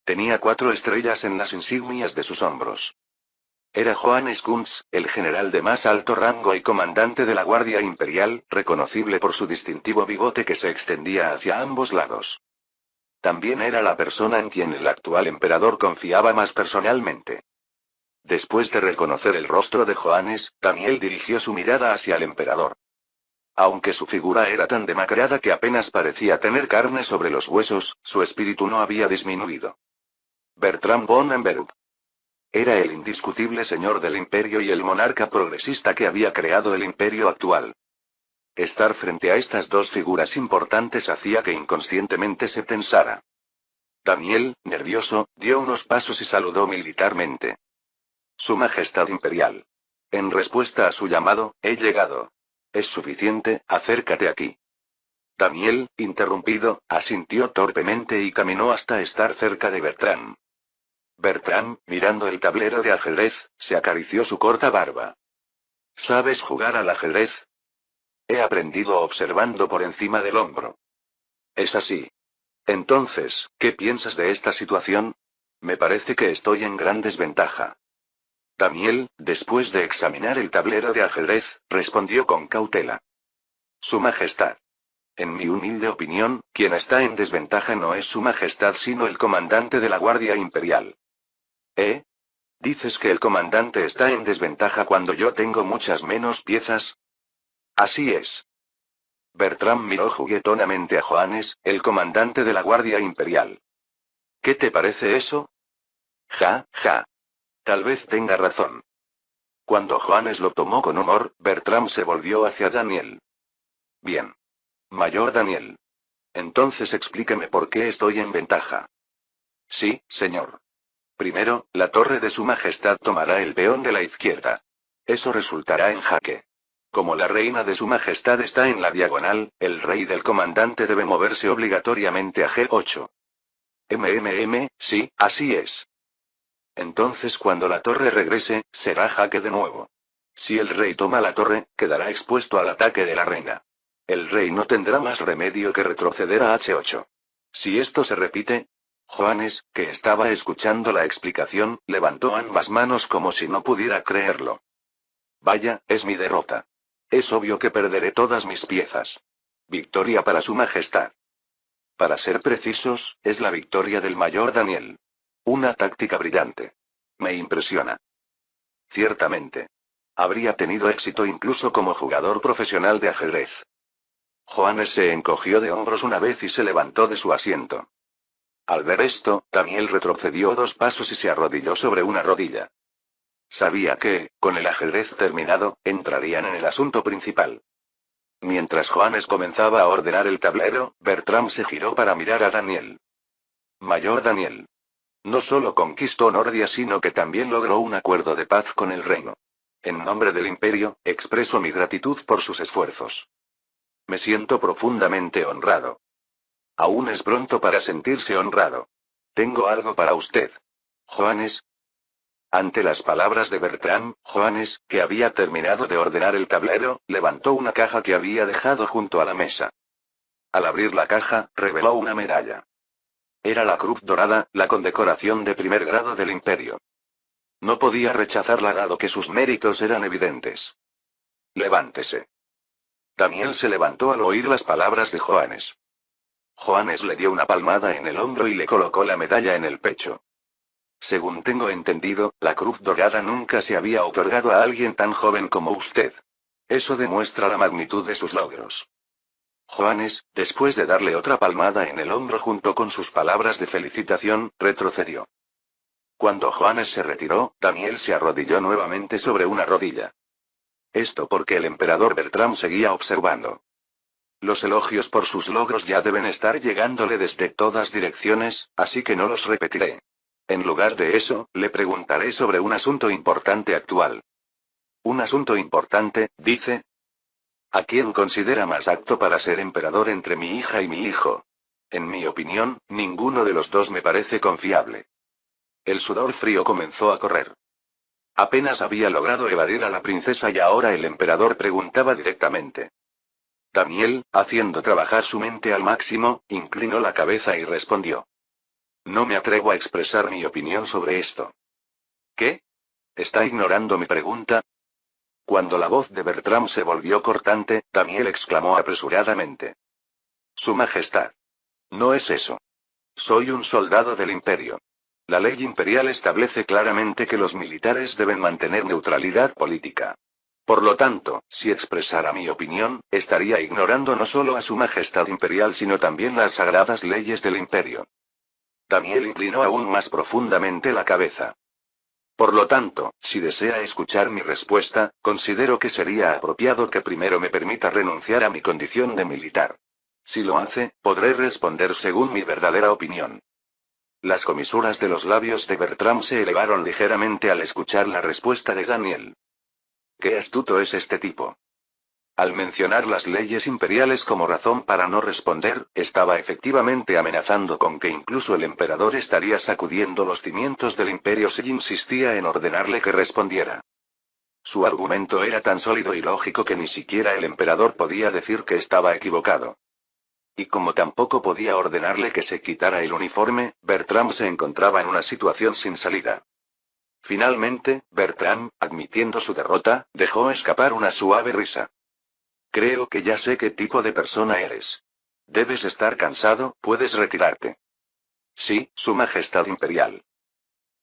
Tenía 4 estrellas en las insignias de sus hombros. Era Johannes Kunz, el general de más alto rango y comandante de la Guardia Imperial, reconocible por su distintivo bigote que se extendía hacia ambos lados. También era la persona en quien el actual emperador confiaba más personalmente. Después de reconocer el rostro de Johannes, Daniel dirigió su mirada hacia el emperador. Aunque su figura era tan demacrada que apenas parecía tener carne sobre los huesos, su espíritu no había disminuido. Bertram von Emberg. Era el indiscutible señor del imperio y el monarca progresista que había creado el imperio actual. Estar frente a estas dos figuras importantes hacía que inconscientemente se tensara. Daniel, nervioso, dio unos pasos y saludó militarmente. Su Majestad Imperial. En respuesta a su llamado, he llegado. Es suficiente, acércate aquí. Daniel, interrumpido, asintió torpemente y caminó hasta estar cerca de Bertrand. Bertrand, mirando el tablero de ajedrez, se acarició su corta barba. ¿Sabes jugar al ajedrez? He aprendido observando por encima del hombro. Es así. Entonces, ¿qué piensas de esta situación? Me parece que estoy en gran desventaja. Daniel, después de examinar el tablero de ajedrez, respondió con cautela. Su Majestad. En mi humilde opinión, quien está en desventaja no es Su Majestad sino el comandante de la Guardia Imperial. ¿Eh? ¿Dices que el comandante está en desventaja cuando yo tengo muchas menos piezas? Así es. Bertram miró juguetonamente a Johannes, el comandante de la Guardia Imperial. ¿Qué te parece eso? Ja, ja. Tal vez tenga razón. Cuando Johannes lo tomó con humor, Bertram se volvió hacia Daniel. Bien. Mayor Daniel. Entonces explíqueme por qué estoy en ventaja. Sí, señor. Primero, la torre de Su Majestad tomará el peón de la izquierda. Eso resultará en jaque. Como la reina de Su Majestad está en la diagonal, el rey del comandante debe moverse obligatoriamente a G8. Sí, así es. Entonces cuando la torre regrese, será jaque de nuevo. Si el rey toma la torre, quedará expuesto al ataque de la reina. El rey no tendrá más remedio que retroceder a H8. Si esto se repite, Johannes, que estaba escuchando la explicación, levantó ambas manos como si no pudiera creerlo. Vaya, es mi derrota. Es obvio que perderé todas mis piezas. Victoria para Su Majestad. Para ser precisos, es la victoria del mayor Daniel. Una táctica brillante. Me impresiona. Ciertamente. Habría tenido éxito incluso como jugador profesional de ajedrez. Johannes se encogió de hombros una vez y se levantó de su asiento. Al ver esto, Daniel retrocedió 2 pasos y se arrodilló sobre una rodilla. Sabía que, con el ajedrez terminado, entrarían en el asunto principal. Mientras Johannes comenzaba a ordenar el tablero, Bertram se giró para mirar a Daniel. Mayor Daniel. No solo conquistó Nordia sino que también logró un acuerdo de paz con el reino. En nombre del imperio, expreso mi gratitud por sus esfuerzos. Me siento profundamente honrado. Aún es pronto para sentirse honrado. Tengo algo para usted. Johannes. Ante las palabras de Bertrand, Johannes, que había terminado de ordenar el tablero, levantó una caja que había dejado junto a la mesa. Al abrir la caja, reveló una medalla. Era la Cruz Dorada, la condecoración de primer grado del imperio. No podía rechazarla dado que sus méritos eran evidentes. Levántese. Daniel se levantó al oír las palabras de Johannes. Johannes le dio una palmada en el hombro y le colocó la medalla en el pecho. Según tengo entendido, la Cruz Dorada nunca se había otorgado a alguien tan joven como usted. Eso demuestra la magnitud de sus logros. Johannes, después de darle otra palmada en el hombro junto con sus palabras de felicitación, retrocedió. Cuando Johannes se retiró, Daniel se arrodilló nuevamente sobre una rodilla. Esto porque el emperador Bertram seguía observando. Los elogios por sus logros ya deben estar llegándole desde todas direcciones, así que no los repetiré. En lugar de eso, le preguntaré sobre un asunto importante actual. ¿Un asunto importante, dice? ¿A quién considera más apto para ser emperador entre mi hija y mi hijo? En mi opinión, ninguno de los dos me parece confiable. El sudor frío comenzó a correr. Apenas había logrado evadir a la princesa y ahora el emperador preguntaba directamente. Daniel, haciendo trabajar su mente al máximo, inclinó la cabeza y respondió. No me atrevo a expresar mi opinión sobre esto. ¿Qué? ¿Está ignorando mi pregunta? Cuando la voz de Bertram se volvió cortante, Daniel exclamó apresuradamente. Su Majestad. No es eso. Soy un soldado del imperio. La ley imperial establece claramente que los militares deben mantener neutralidad política. Por lo tanto, si expresara mi opinión, estaría ignorando no solo a su majestad imperial sino también las sagradas leyes del imperio. Daniel inclinó aún más profundamente la cabeza. Por lo tanto, si desea escuchar mi respuesta, considero que sería apropiado que primero me permita renunciar a mi condición de militar. Si lo hace, podré responder según mi verdadera opinión. Las comisuras de los labios de Bertram se elevaron ligeramente al escuchar la respuesta de Daniel. ¡Qué astuto es este tipo! Al mencionar las leyes imperiales como razón para no responder, estaba efectivamente amenazando con que incluso el emperador estaría sacudiendo los cimientos del imperio si insistía en ordenarle que respondiera. Su argumento era tan sólido y lógico que ni siquiera el emperador podía decir que estaba equivocado. Y como tampoco podía ordenarle que se quitara el uniforme, Bertram se encontraba en una situación sin salida. Finalmente, Bertram, admitiendo su derrota, dejó escapar una suave risa. Creo que ya sé qué tipo de persona eres. Debes estar cansado, puedes retirarte. Sí, Su Majestad Imperial.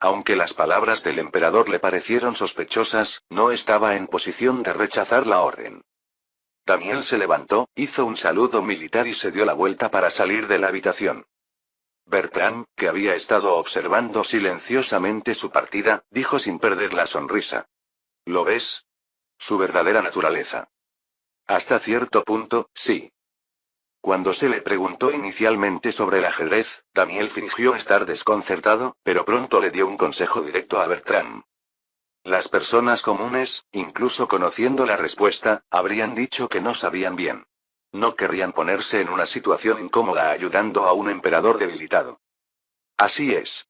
Aunque las palabras del emperador le parecieron sospechosas, no estaba en posición de rechazar la orden. Daniel se levantó, hizo un saludo militar y se dio la vuelta para salir de la habitación. Bertrand, que había estado observando silenciosamente su partida, dijo sin perder la sonrisa. ¿Lo ves? Su verdadera naturaleza. Hasta cierto punto, sí. Cuando se le preguntó inicialmente sobre el ajedrez, Daniel fingió estar desconcertado, pero pronto le dio un consejo directo a Bertrand. Las personas comunes, incluso conociendo la respuesta, habrían dicho que no sabían bien. No querrían ponerse en una situación incómoda ayudando a un emperador debilitado. Así es.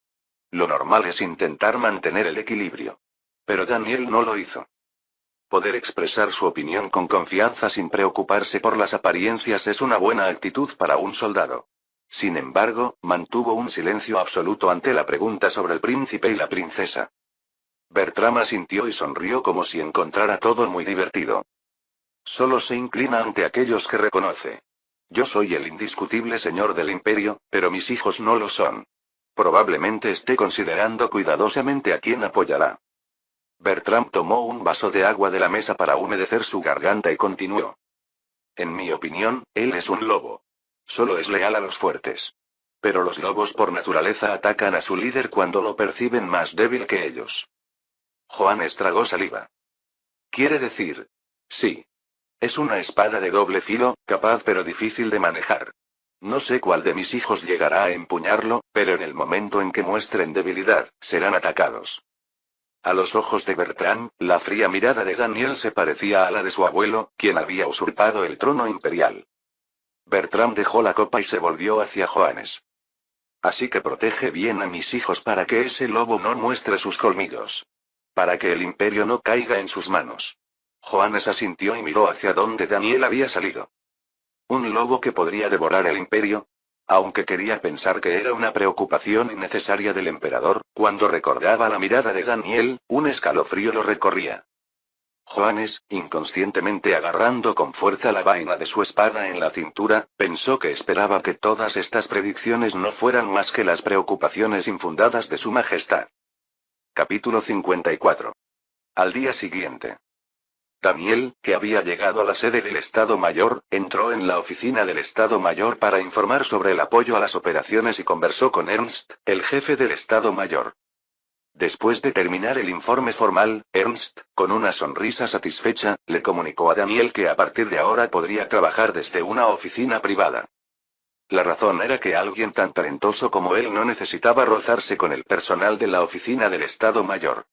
Lo normal es intentar mantener el equilibrio. Pero Daniel no lo hizo. Poder expresar su opinión con confianza sin preocuparse por las apariencias es una buena actitud para un soldado. Sin embargo, mantuvo un silencio absoluto ante la pregunta sobre el príncipe y la princesa. Bertram asintió y sonrió como si encontrara todo muy divertido. Solo se inclina ante aquellos que reconoce. Yo soy el indiscutible señor del imperio, pero mis hijos no lo son. Probablemente esté considerando cuidadosamente a quién apoyará. Bertram tomó un vaso de agua de la mesa para humedecer su garganta y continuó. En mi opinión, él es un lobo. Solo es leal a los fuertes. Pero los lobos por naturaleza atacan a su líder cuando lo perciben más débil que ellos. Juan tragó saliva. Quiere decir. Sí. Es una espada de doble filo, capaz pero difícil de manejar. No sé cuál de mis hijos llegará a empuñarlo, pero en el momento en que muestren debilidad, serán atacados. A los ojos de Bertrand, la fría mirada de Daniel se parecía a la de su abuelo, quien había usurpado el trono imperial. Bertrand dejó la copa y se volvió hacia Johannes. Así que protege bien a mis hijos para que ese lobo no muestre sus colmillos. Para que el imperio no caiga en sus manos. Johannes asintió y miró hacia donde Daniel había salido. ¿Un lobo que podría devorar el imperio? Aunque quería pensar que era una preocupación innecesaria del emperador, cuando recordaba la mirada de Daniel, un escalofrío lo recorría. Johannes, inconscientemente agarrando con fuerza la vaina de su espada en la cintura, pensó que esperaba que todas estas predicciones no fueran más que las preocupaciones infundadas de su majestad. Capítulo 54. Al día siguiente. Daniel, que había llegado a la sede del Estado Mayor, entró en la oficina del Estado Mayor para informar sobre el apoyo a las operaciones y conversó con Ernst, el jefe del Estado Mayor. Después de terminar el informe formal, Ernst, con una sonrisa satisfecha, le comunicó a Daniel que a partir de ahora podría trabajar desde una oficina privada. La razón era que alguien tan talentoso como él no necesitaba rozarse con el personal de la oficina del Estado Mayor.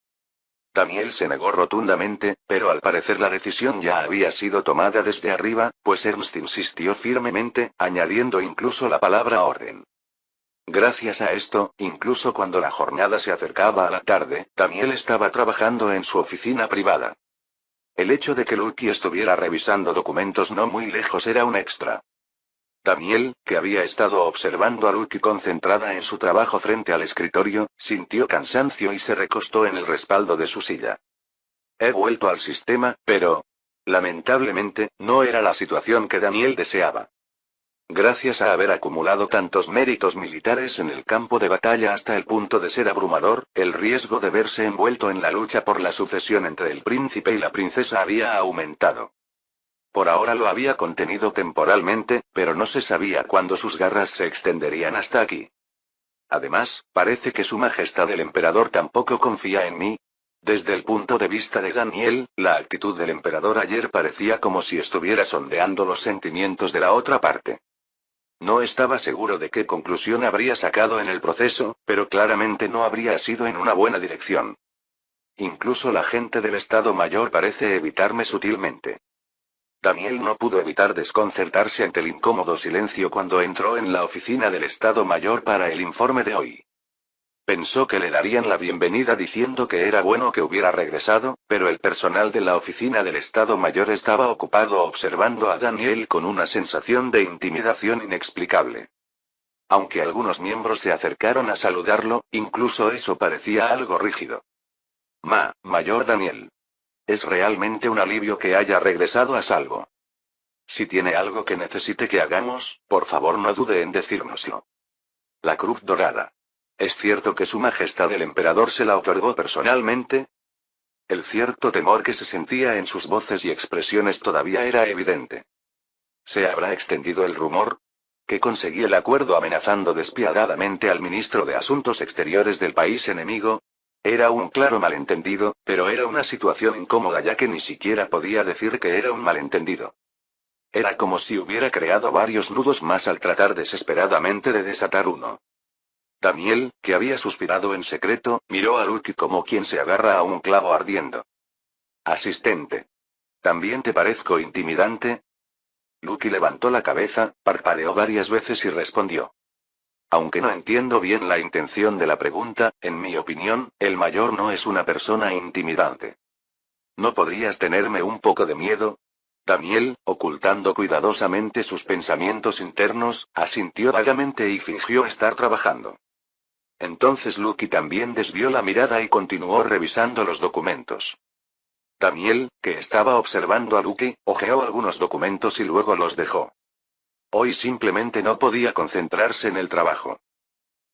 Daniel se negó rotundamente, pero al parecer la decisión ya había sido tomada desde arriba, pues Ernst insistió firmemente, añadiendo incluso la palabra orden. Gracias a esto, incluso cuando la jornada se acercaba a la tarde, Daniel estaba trabajando en su oficina privada. El hecho de que Lucky estuviera revisando documentos no muy lejos era un extra. Daniel, que había estado observando a Lucky concentrada en su trabajo frente al escritorio, sintió cansancio y se recostó en el respaldo de su silla. He vuelto al sistema, pero... lamentablemente, no era la situación que Daniel deseaba. Gracias a haber acumulado tantos méritos militares en el campo de batalla hasta el punto de ser abrumador, el riesgo de verse envuelto en la lucha por la sucesión entre el príncipe y la princesa había aumentado. Por ahora lo había contenido temporalmente, pero no se sabía cuándo sus garras se extenderían hasta aquí. Además, parece que Su Majestad el Emperador tampoco confía en mí. Desde el punto de vista de Daniel, la actitud del emperador ayer parecía como si estuviera sondeando los sentimientos de la otra parte. No estaba seguro de qué conclusión habría sacado en el proceso, pero claramente no habría sido en una buena dirección. Incluso la gente del Estado Mayor parece evitarme sutilmente. Daniel no pudo evitar desconcertarse ante el incómodo silencio cuando entró en la oficina del Estado Mayor para el informe de hoy. Pensó que le darían la bienvenida diciendo que era bueno que hubiera regresado, pero el personal de la oficina del Estado Mayor estaba ocupado observando a Daniel con una sensación de intimidación inexplicable. Aunque algunos miembros se acercaron a saludarlo, incluso eso parecía algo rígido. Mayor Daniel. Es realmente un alivio que haya regresado a salvo. Si tiene algo que necesite que hagamos, por favor no dude en decírnoslo. La Cruz Dorada. ¿Es cierto que Su Majestad el Emperador se la otorgó personalmente? El cierto temor que se sentía en sus voces y expresiones todavía era evidente. ¿Se habrá extendido el rumor? ¿Que conseguí el acuerdo amenazando despiadadamente al ministro de Asuntos Exteriores del país enemigo? Era un claro malentendido, pero era una situación incómoda ya que ni siquiera podía decir que era un malentendido. Era como si hubiera creado varios nudos más al tratar desesperadamente de desatar uno. Daniel, que había suspirado en secreto, miró a Lucky como quien se agarra a un clavo ardiendo. Asistente. ¿También te parezco intimidante? Lucky levantó la cabeza, parpadeó varias veces y respondió. Aunque no entiendo bien la intención de la pregunta, en mi opinión, el mayor no es una persona intimidante. ¿No podrías tenerme un poco de miedo? Daniel, ocultando cuidadosamente sus pensamientos internos, asintió vagamente y fingió estar trabajando. Entonces Lucky también desvió la mirada y continuó revisando los documentos. Daniel, que estaba observando a Lucky, hojeó algunos documentos y luego los dejó. Hoy simplemente no podía concentrarse en el trabajo.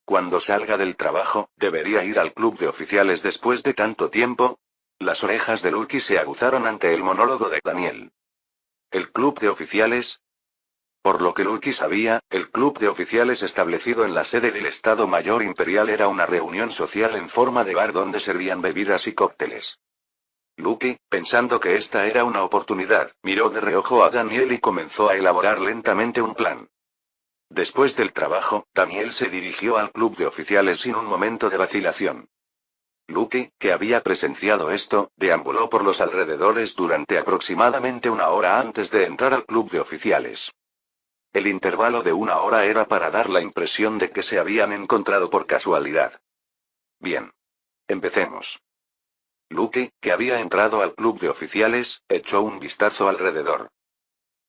Cuando salga del trabajo, ¿debería ir al club de oficiales después de tanto tiempo? Las orejas de Lucky se aguzaron ante el monólogo de Daniel. ¿El club de oficiales? Por lo que Lucky sabía, el club de oficiales establecido en la sede del Estado Mayor Imperial era una reunión social en forma de bar donde servían bebidas y cócteles. Lucky, pensando que esta era una oportunidad, miró de reojo a Daniel y comenzó a elaborar lentamente un plan. Después del trabajo, Daniel se dirigió al club de oficiales sin un momento de vacilación. Lucky, que había presenciado esto, deambuló por los alrededores durante aproximadamente una hora antes de entrar al club de oficiales. El intervalo de una hora era para dar la impresión de que se habían encontrado por casualidad. Bien. Empecemos. Lucky, que había entrado al club de oficiales, echó un vistazo alrededor.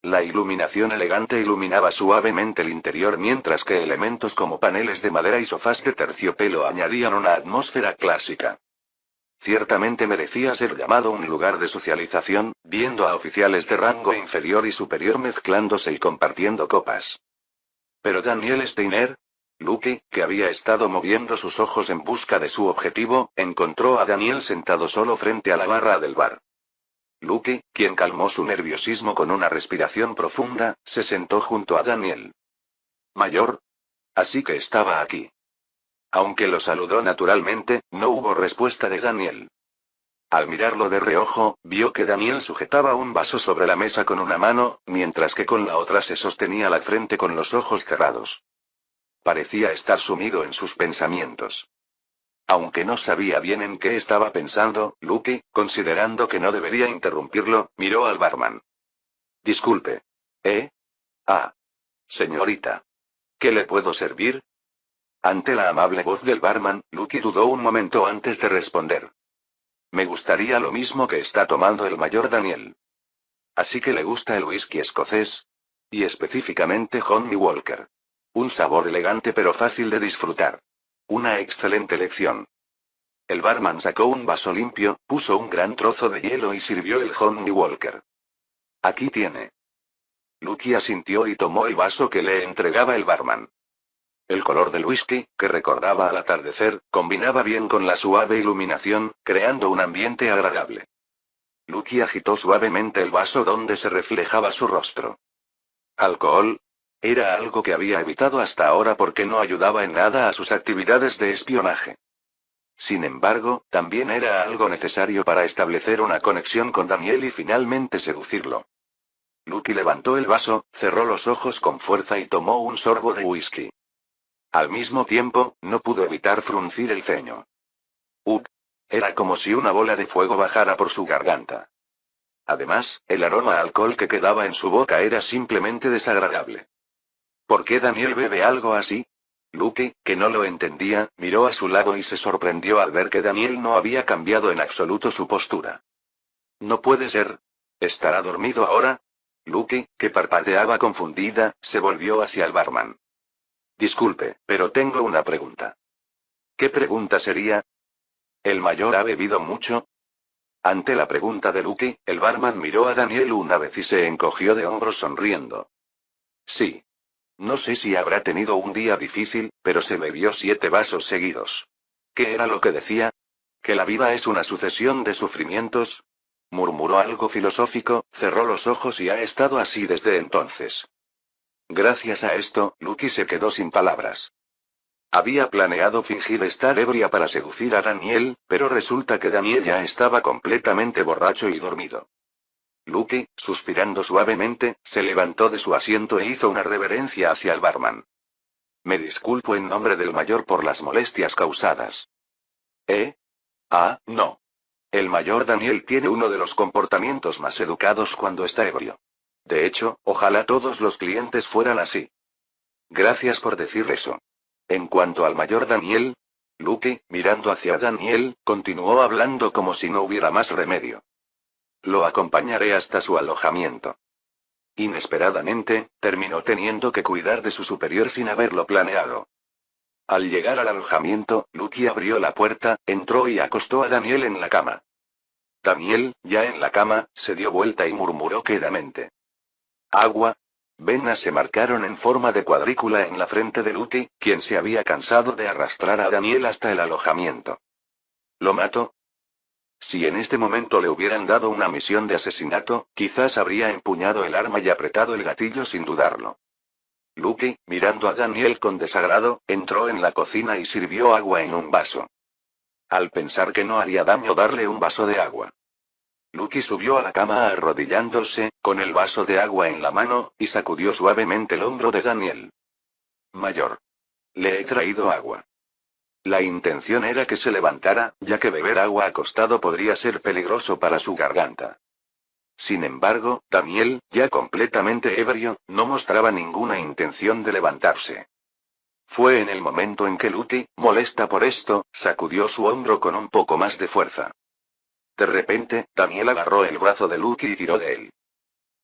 La iluminación elegante iluminaba suavemente el interior mientras que elementos como paneles de madera y sofás de terciopelo añadían una atmósfera clásica. Ciertamente merecía ser llamado un lugar de socialización, viendo a oficiales de rango inferior y superior mezclándose y compartiendo copas. Pero Daniel Steiner, Lucky, que había estado moviendo sus ojos en busca de su objetivo, encontró a Daniel sentado solo frente a la barra del bar. Lucky, quien calmó su nerviosismo con una respiración profunda, se sentó junto a Daniel. Mayor. Así que estaba aquí. Aunque lo saludó naturalmente, no hubo respuesta de Daniel. Al mirarlo de reojo, vio que Daniel sujetaba un vaso sobre la mesa con una mano, mientras que con la otra se sostenía la frente con los ojos cerrados. Parecía estar sumido en sus pensamientos. Aunque no sabía bien en qué estaba pensando, Lucky, considerando que no debería interrumpirlo, miró al barman. Disculpe. Señorita. ¿Qué le puedo servir? Ante la amable voz del barman, Lucky dudó un momento antes de responder. Me gustaría lo mismo que está tomando el mayor Daniel. Así que le gusta el whisky escocés. Y específicamente Johnny Walker. Un sabor elegante pero fácil de disfrutar. Una excelente lección. El barman sacó un vaso limpio, puso un gran trozo de hielo y sirvió el Johnny Walker. Aquí tiene. Lucky asintió y tomó el vaso que le entregaba el barman. El color del whisky, que recordaba al atardecer, combinaba bien con la suave iluminación, creando un ambiente agradable. Lucky agitó suavemente el vaso donde se reflejaba su rostro. ¿Alcohol? Era algo que había evitado hasta ahora porque no ayudaba en nada a sus actividades de espionaje. Sin embargo, también era algo necesario para establecer una conexión con Daniel y finalmente seducirlo. Lucky levantó el vaso, cerró los ojos con fuerza y tomó un sorbo de whisky. Al mismo tiempo, no pudo evitar fruncir el ceño. Era como si una bola de fuego bajara por su garganta. Además, el aroma a alcohol que quedaba en su boca era simplemente desagradable. ¿Por qué Daniel bebe algo así? Lucky, que no lo entendía, miró a su lado y se sorprendió al ver que Daniel no había cambiado en absoluto su postura. No puede ser. ¿Estará dormido ahora? Lucky, que parpadeaba confundida, se volvió hacia el barman. Disculpe, pero tengo una pregunta. ¿Qué pregunta sería? ¿El mayor ha bebido mucho? Ante la pregunta de Lucky, el barman miró a Daniel una vez y se encogió de hombros sonriendo. Sí. No sé si habrá tenido un día difícil, pero se bebió 7 vasos seguidos. ¿Qué era lo que decía? ¿Que la vida es una sucesión de sufrimientos? Murmuró algo filosófico, cerró los ojos y ha estado así desde entonces. Gracias a esto, Lucky se quedó sin palabras. Había planeado fingir estar ebria para seducir a Daniel, pero resulta que Daniel ya estaba completamente borracho y dormido. Lucky, suspirando suavemente, se levantó de su asiento e hizo una reverencia hacia el barman. Me disculpo en nombre del mayor por las molestias causadas. ¿Eh? Ah, no. El mayor Daniel tiene uno de los comportamientos más educados cuando está ebrio. De hecho, ojalá todos los clientes fueran así. Gracias por decir eso. En cuanto al mayor Daniel, Lucky, mirando hacia Daniel, continuó hablando como si no hubiera más remedio. Lo acompañaré hasta su alojamiento. Inesperadamente, terminó teniendo que cuidar de su superior sin haberlo planeado. Al llegar al alojamiento, Lucky abrió la puerta, entró y acostó a Daniel en la cama. Daniel, ya en la cama, se dio vuelta y murmuró quedamente. Agua. Venas se marcaron en forma de cuadrícula en la frente de Lucky, quien se había cansado de arrastrar a Daniel hasta el alojamiento. ¿Lo mato? Si en este momento le hubieran dado una misión de asesinato, quizás habría empuñado el arma y apretado el gatillo sin dudarlo. Lucky, mirando a Daniel con desagrado, entró en la cocina y sirvió agua en un vaso. Al pensar que no haría daño darle un vaso de agua. Lucky subió a la cama arrodillándose, con el vaso de agua en la mano, y sacudió suavemente el hombro de Daniel. Mayor. Le he traído agua. La intención era que se levantara, ya que beber agua acostado podría ser peligroso para su garganta. Sin embargo, Daniel, ya completamente ebrio, no mostraba ninguna intención de levantarse. Fue en el momento en que Lucky, molesta por esto, sacudió su hombro con un poco más de fuerza. De repente, Daniel agarró el brazo de Lucky y tiró de él.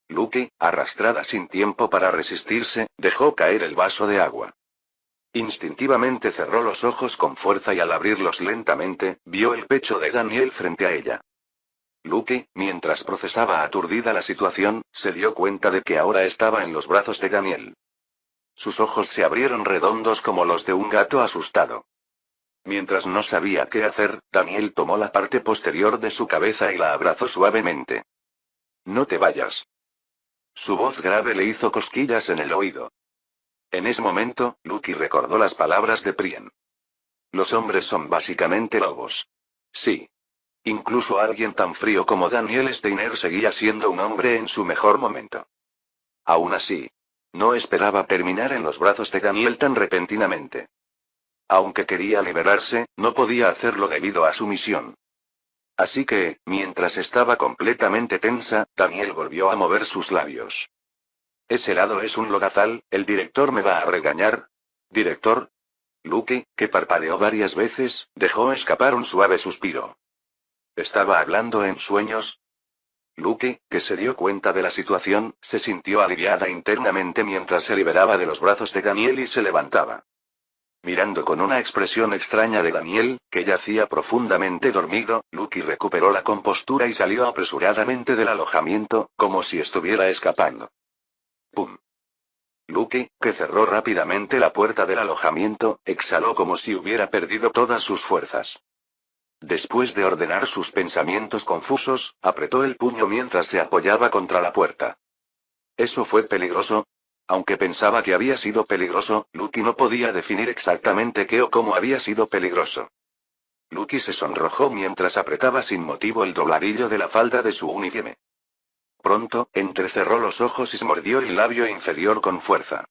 Lucky, arrastrada sin tiempo para resistirse, dejó caer el vaso de agua. Instintivamente cerró los ojos con fuerza y al abrirlos lentamente, vio el pecho de Daniel frente a ella. Lucky, mientras procesaba aturdida la situación, se dio cuenta de que ahora estaba en los brazos de Daniel. Sus ojos se abrieron redondos como los de un gato asustado. Mientras no sabía qué hacer, Daniel tomó la parte posterior de su cabeza y la abrazó suavemente. No te vayas. Su voz grave le hizo cosquillas en el oído. En ese momento, Lucky recordó las palabras de Prien. Los hombres son básicamente lobos. Sí. Incluso alguien tan frío como Daniel Steiner seguía siendo un hombre en su mejor momento. Aún así, no esperaba terminar en los brazos de Daniel tan repentinamente. Aunque quería liberarse, no podía hacerlo debido a su misión. Así que, mientras estaba completamente tensa, Daniel volvió a mover sus labios. Ese lado es un lodazal, el director me va a regañar. ¿Director? Lucky, que parpadeó varias veces, dejó escapar un suave suspiro. ¿Estaba hablando en sueños? Lucky, que se dio cuenta de la situación, se sintió aliviada internamente mientras se liberaba de los brazos de Daniel y se levantaba. Mirando con una expresión extraña de Daniel, que yacía profundamente dormido, Lucky recuperó la compostura y salió apresuradamente del alojamiento, como si estuviera escapando. ¡Pum! Lucky, que cerró rápidamente la puerta del alojamiento, exhaló como si hubiera perdido todas sus fuerzas. Después de ordenar sus pensamientos confusos, apretó el puño mientras se apoyaba contra la puerta. ¿Eso fue peligroso? Aunque pensaba que había sido peligroso, Lucky no podía definir exactamente qué o cómo había sido peligroso. Lucky se sonrojó mientras apretaba sin motivo el dobladillo de la falda de su uniforme. Pronto, entrecerró los ojos y se mordió el labio inferior con fuerza.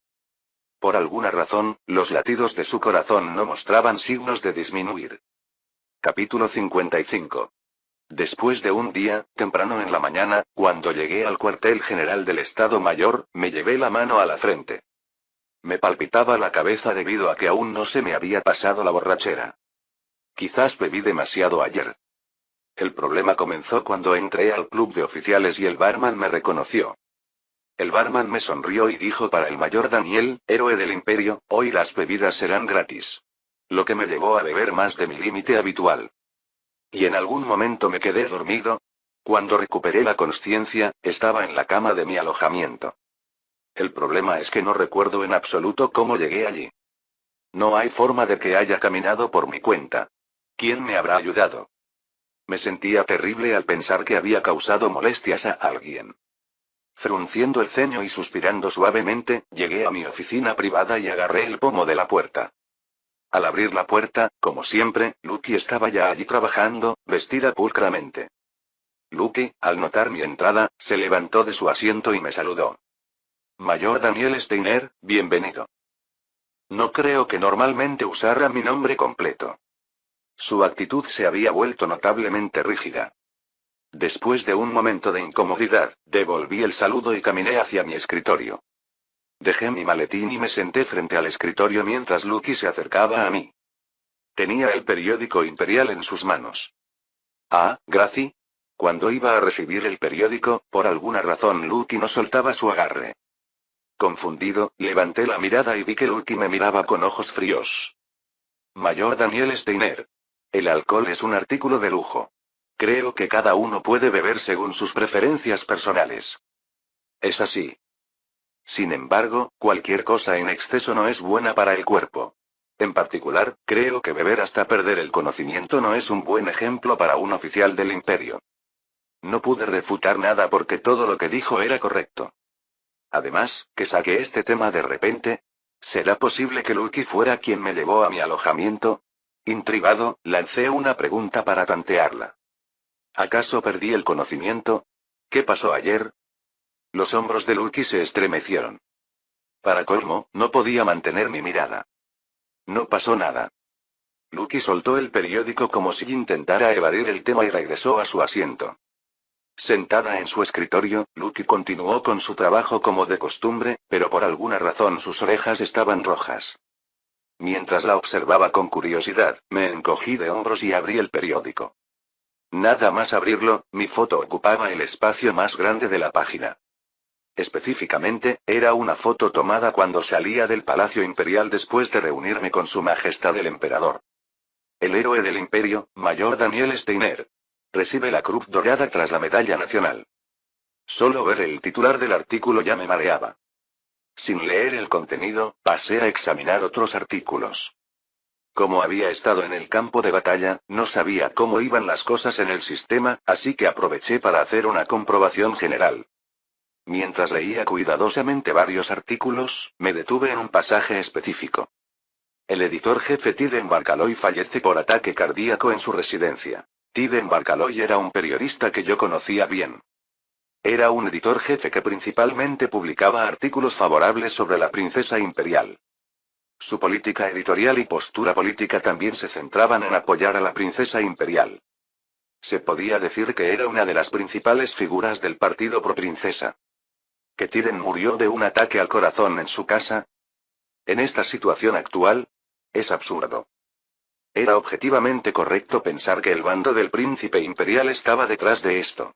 Por alguna razón, los latidos de su corazón no mostraban signos de disminuir. Capítulo 55. Después de un día, temprano en la mañana, cuando llegué al cuartel general del Estado Mayor, me llevé la mano a la frente. Me palpitaba la cabeza debido a que aún no se me había pasado la borrachera. Quizás bebí demasiado ayer. El problema comenzó cuando entré al club de oficiales y el barman me reconoció. El barman me sonrió y dijo: para el mayor Daniel, héroe del imperio, hoy las bebidas serán gratis. Lo que me llevó a beber más de mi límite habitual. Y en algún momento me quedé dormido. Cuando recuperé la consciencia, estaba en la cama de mi alojamiento. El problema es que no recuerdo en absoluto cómo llegué allí. No hay forma de que haya caminado por mi cuenta. ¿Quién me habrá ayudado? Me sentía terrible al pensar que había causado molestias a alguien. Frunciendo el ceño y suspirando suavemente, llegué a mi oficina privada y agarré el pomo de la puerta. Al abrir la puerta, como siempre, Lucky estaba ya allí trabajando, vestida pulcramente. Lucky, al notar mi entrada, se levantó de su asiento y me saludó. Mayor Daniel Steiner, bienvenido. No creo que normalmente usara mi nombre completo. Su actitud se había vuelto notablemente rígida. Después de un momento de incomodidad, devolví el saludo y caminé hacia mi escritorio. Dejé mi maletín y me senté frente al escritorio mientras Lucky se acercaba a mí. Tenía el periódico imperial en sus manos. Ah, Gracie. Cuando iba a recibir el periódico, por alguna razón Lucky no soltaba su agarre. Confundido, levanté la mirada y vi que Lucky me miraba con ojos fríos. Mayor Daniel Steiner. El alcohol es un artículo de lujo. Creo que cada uno puede beber según sus preferencias personales. Es así. Sin embargo, cualquier cosa en exceso no es buena para el cuerpo. En particular, creo que beber hasta perder el conocimiento no es un buen ejemplo para un oficial del imperio. No pude refutar nada porque todo lo que dijo era correcto. Además, que saqué este tema de repente. ¿Será posible que Lucky fuera quien me llevó a mi alojamiento? Intrigado, lancé una pregunta para tantearla. ¿Acaso perdí el conocimiento? ¿Qué pasó ayer? Los hombros de Lucky se estremecieron. Para colmo, no podía mantener mi mirada. No pasó nada. Lucky soltó el periódico como si intentara evadir el tema y regresó a su asiento. Sentada en su escritorio, Lucky continuó con su trabajo como de costumbre, pero por alguna razón sus orejas estaban rojas. Mientras la observaba con curiosidad, me encogí de hombros y abrí el periódico. Nada más abrirlo, mi foto ocupaba el espacio más grande de la página. Específicamente, era una foto tomada cuando salía del Palacio Imperial después de reunirme con Su Majestad el Emperador. El héroe del Imperio, Mayor Daniel Steiner. Recibe la Cruz Dorada tras la Medalla Nacional. Solo ver el titular del artículo ya me mareaba. Sin leer el contenido, pasé a examinar otros artículos. Como había estado en el campo de batalla, no sabía cómo iban las cosas en el sistema, así que aproveché para hacer una comprobación general. Mientras leía cuidadosamente varios artículos, me detuve en un pasaje específico. El editor jefe Tiden Barcaloy fallece por ataque cardíaco en su residencia. Tiden Barcaloy era un periodista que yo conocía bien. Era un editor jefe que principalmente publicaba artículos favorables sobre la princesa imperial. Su política editorial y postura política también se centraban en apoyar a la princesa imperial. Se podía decir que era una de las principales figuras del partido pro princesa. ¿Que Tiden murió de un ataque al corazón en su casa? En esta situación actual, es absurdo. Era objetivamente correcto pensar que el bando del príncipe imperial estaba detrás de esto.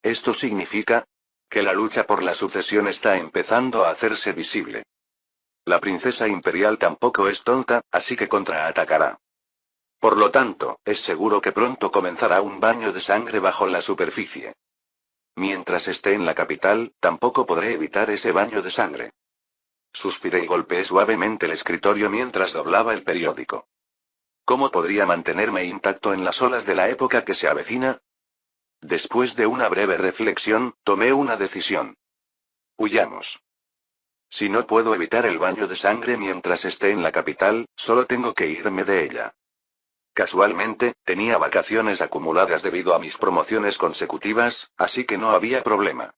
Esto significa que la lucha por la sucesión está empezando a hacerse visible. La princesa imperial tampoco es tonta, así que contraatacará. Por lo tanto, es seguro que pronto comenzará un baño de sangre bajo la superficie. Mientras esté en la capital, tampoco podré evitar ese baño de sangre. Suspiré y golpeé suavemente el escritorio mientras doblaba el periódico. ¿Cómo podría mantenerme intacto en las olas de la época que se avecina? Después de una breve reflexión, tomé una decisión. Huyamos. Si no puedo evitar el baño de sangre mientras esté en la capital, solo tengo que irme de ella. Casualmente, tenía vacaciones acumuladas debido a mis promociones consecutivas, así que no había problema.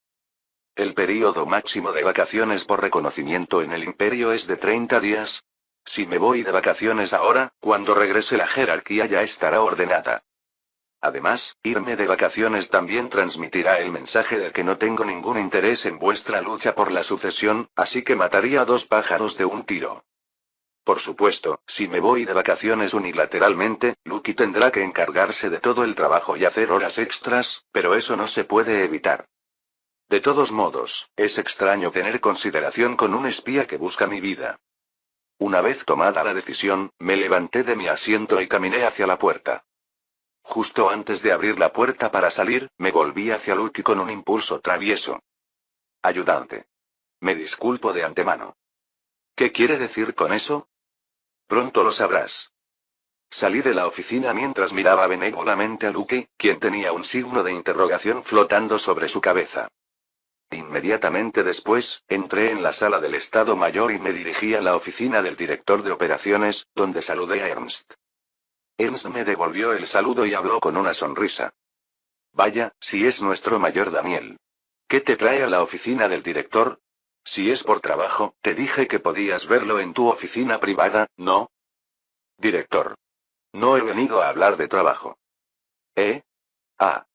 El período máximo de vacaciones por reconocimiento en el imperio es de 30 días. Si me voy de vacaciones ahora, cuando regrese la jerarquía ya estará ordenada. Además, irme de vacaciones también transmitirá el mensaje de que no tengo ningún interés en vuestra lucha por la sucesión, así que mataría a dos pájaros de un tiro. Por supuesto, si me voy de vacaciones unilateralmente, Lucky tendrá que encargarse de todo el trabajo y hacer horas extras, pero eso no se puede evitar. De todos modos, es extraño tener consideración con un espía que busca mi vida. Una vez tomada la decisión, me levanté de mi asiento y caminé hacia la puerta. Justo antes de abrir la puerta para salir, me volví hacia Lucky con un impulso travieso. Ayudante. Me disculpo de antemano. ¿Qué quiere decir con eso? Pronto lo sabrás. Salí de la oficina mientras miraba benévolamente a Lucky, quien tenía un signo de interrogación flotando sobre su cabeza. Inmediatamente después, entré en la sala del Estado Mayor y me dirigí a la oficina del director de operaciones, donde saludé a Ernst. Ernst me devolvió el saludo y habló con una sonrisa. Vaya, si es nuestro mayor Daniel. ¿Qué te trae a la oficina del director? Si es por trabajo, te dije que podías verlo en tu oficina privada, ¿no? Director. No he venido a hablar de trabajo. ¿Eh? Ah.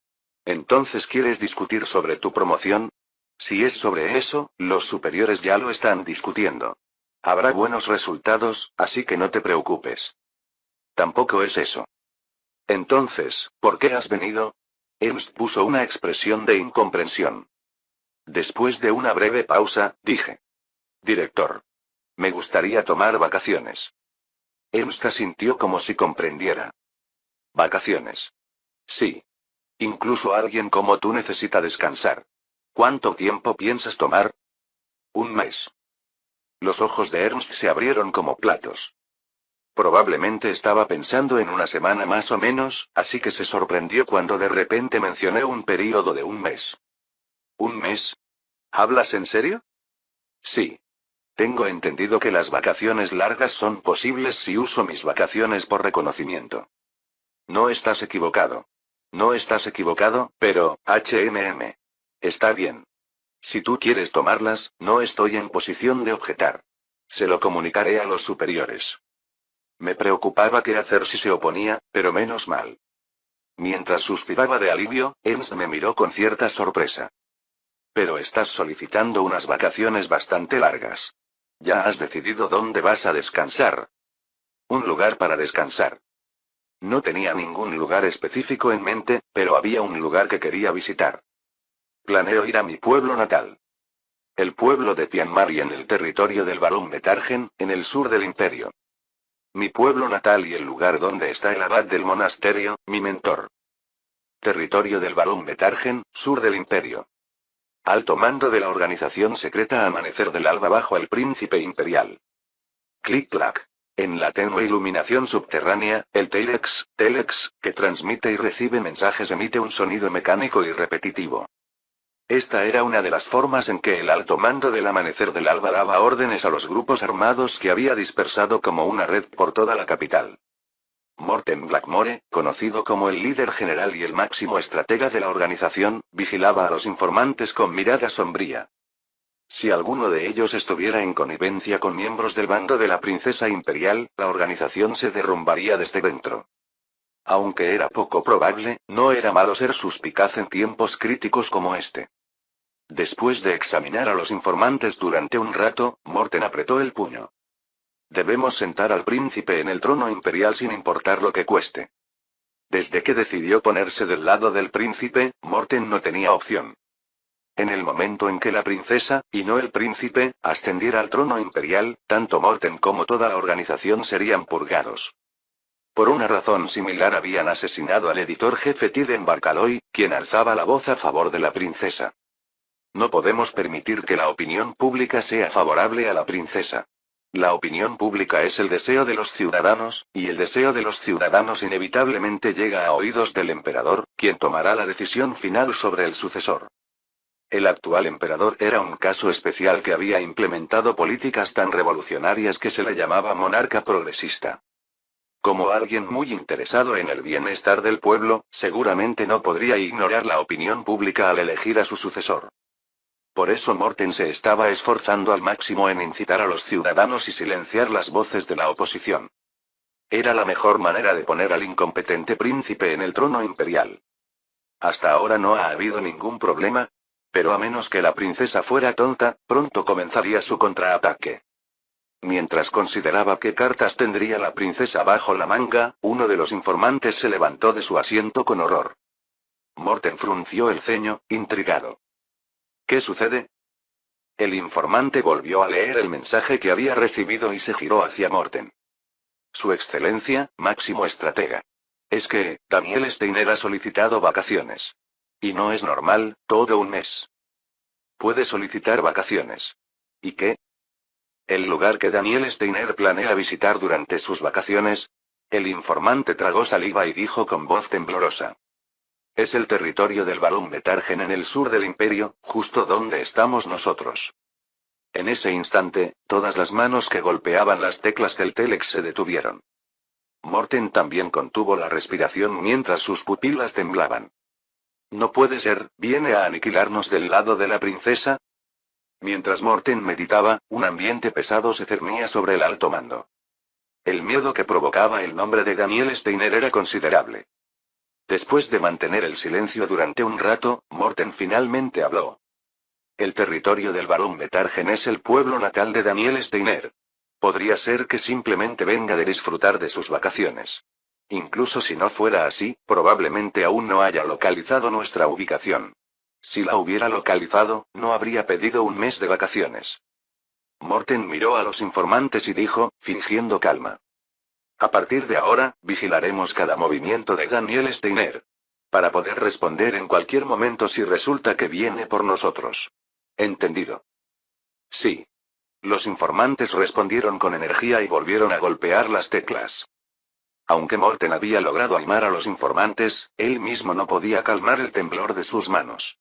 ¿Entonces quieres discutir sobre tu promoción? Si es sobre eso, los superiores ya lo están discutiendo. Habrá buenos resultados, así que no te preocupes. Tampoco es eso. Entonces, ¿por qué has venido? Ernst puso una expresión de incomprensión. Después de una breve pausa, dije. Director. Me gustaría tomar vacaciones. Ernst asintió como si comprendiera. Vacaciones. Sí. Incluso alguien como tú necesita descansar. ¿Cuánto tiempo piensas tomar? Un mes. Los ojos de Ernst se abrieron como platos. Probablemente estaba pensando en una semana más o menos, así que se sorprendió cuando de repente mencioné un período de un mes. ¿Un mes? ¿Hablas en serio? Sí. Tengo entendido que las vacaciones largas son posibles si uso mis vacaciones por reconocimiento. No estás equivocado. No estás equivocado, pero, Está bien. Si tú quieres tomarlas, no estoy en posición de objetar. Se lo comunicaré a los superiores. Me preocupaba qué hacer si se oponía, pero menos mal. Mientras suspiraba de alivio, Ernst me miró con cierta sorpresa. Pero estás solicitando unas vacaciones bastante largas. ¿Ya has decidido dónde vas a descansar? Un lugar para descansar. No tenía ningún lugar específico en mente, pero había un lugar que quería visitar. Planeo ir a mi pueblo natal. El pueblo de Pianmari en el territorio del barón Betargen, en el sur del imperio. Mi pueblo natal y el lugar donde está el abad del monasterio, mi mentor. Territorio del barón Betargen, sur del imperio. Alto mando de la organización secreta Amanecer del Alba bajo el príncipe imperial. Clic-clac. En la tenue iluminación subterránea, el telex, que transmite y recibe mensajes emite un sonido mecánico y repetitivo. Esta era una de las formas en que el alto mando del Amanecer del Alba daba órdenes a los grupos armados que había dispersado como una red por toda la capital. Morten Blackmore, conocido como el líder general y el máximo estratega de la organización, vigilaba a los informantes con mirada sombría. Si alguno de ellos estuviera en connivencia con miembros del bando de la princesa imperial, la organización se derrumbaría desde dentro. Aunque era poco probable, no era malo ser suspicaz en tiempos críticos como este. Después de examinar a los informantes durante un rato, Morten apretó el puño. Debemos sentar al príncipe en el trono imperial sin importar lo que cueste. Desde que decidió ponerse del lado del príncipe, Morten no tenía opción. En el momento en que la princesa, y no el príncipe, ascendiera al trono imperial, tanto Morten como toda la organización serían purgados. Por una razón similar habían asesinado al editor jefe Tiden Barcaloy, quien alzaba la voz a favor de la princesa. No podemos permitir que la opinión pública sea favorable a la princesa. La opinión pública es el deseo de los ciudadanos, y el deseo de los ciudadanos inevitablemente llega a oídos del emperador, quien tomará la decisión final sobre el sucesor. El actual emperador era un caso especial que había implementado políticas tan revolucionarias que se le llamaba monarca progresista. Como alguien muy interesado en el bienestar del pueblo, seguramente no podría ignorar la opinión pública al elegir a su sucesor. Por eso Morten se estaba esforzando al máximo en incitar a los ciudadanos y silenciar las voces de la oposición. Era la mejor manera de poner al incompetente príncipe en el trono imperial. Hasta ahora no ha habido ningún problema, pero a menos que la princesa fuera tonta, pronto comenzaría su contraataque. Mientras consideraba qué cartas tendría la princesa bajo la manga, uno de los informantes se levantó de su asiento con horror. Morten frunció el ceño, intrigado. ¿Qué sucede? El informante volvió a leer el mensaje que había recibido y se giró hacia Morten. Su excelencia, máximo estratega. Es que, Daniel Steiner ha solicitado vacaciones. Y no es normal, todo un mes. Puede solicitar vacaciones. ¿Y qué? El lugar que Daniel Steiner planea visitar durante sus vacaciones. El informante tragó saliva y dijo con voz temblorosa. Es el territorio del Barón Betargen en el sur del imperio, justo donde estamos nosotros. En ese instante, todas las manos que golpeaban las teclas del Telex se detuvieron. Morten también contuvo la respiración mientras sus pupilas temblaban. No puede ser, ¿viene a aniquilarnos del lado de la princesa? Mientras Morten meditaba, un ambiente pesado se cernía sobre el alto mando. El miedo que provocaba el nombre de Daniel Steiner era considerable. Después de mantener el silencio durante un rato, Morten finalmente habló. El territorio del Barón Betargen es el pueblo natal de Daniel Steiner. Podría ser que simplemente venga de disfrutar de sus vacaciones. Incluso si no fuera así, probablemente aún no haya localizado nuestra ubicación. Si la hubiera localizado, no habría pedido un mes de vacaciones. Morten miró a los informantes y dijo, fingiendo calma. A partir de ahora, vigilaremos cada movimiento de Daniel Steiner. Para poder responder en cualquier momento si resulta que viene por nosotros. ¿Entendido? Sí. Los informantes respondieron con energía y volvieron a golpear las teclas. Aunque Morten había logrado animar a los informantes, él mismo no podía calmar el temblor de sus manos.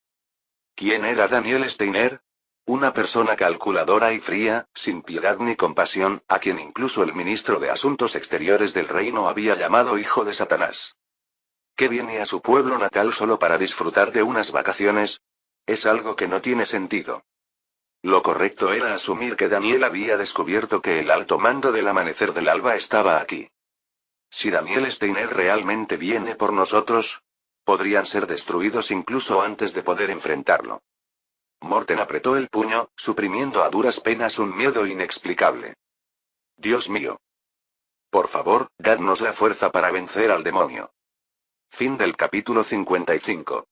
¿Quién era Daniel Steiner? Una persona calculadora y fría, sin piedad ni compasión, a quien incluso el ministro de Asuntos Exteriores del reino había llamado hijo de Satanás. ¿Qué viene a su pueblo natal solo para disfrutar de unas vacaciones? Es algo que no tiene sentido. Lo correcto era asumir que Daniel había descubierto que el alto mando del Amanecer del Alba estaba aquí. Si Daniel Steiner realmente viene por nosotros, podrían ser destruidos incluso antes de poder enfrentarlo. Morten apretó el puño, suprimiendo a duras penas un miedo inexplicable. Dios mío. Por favor, dadnos la fuerza para vencer al demonio. Fin del capítulo 55.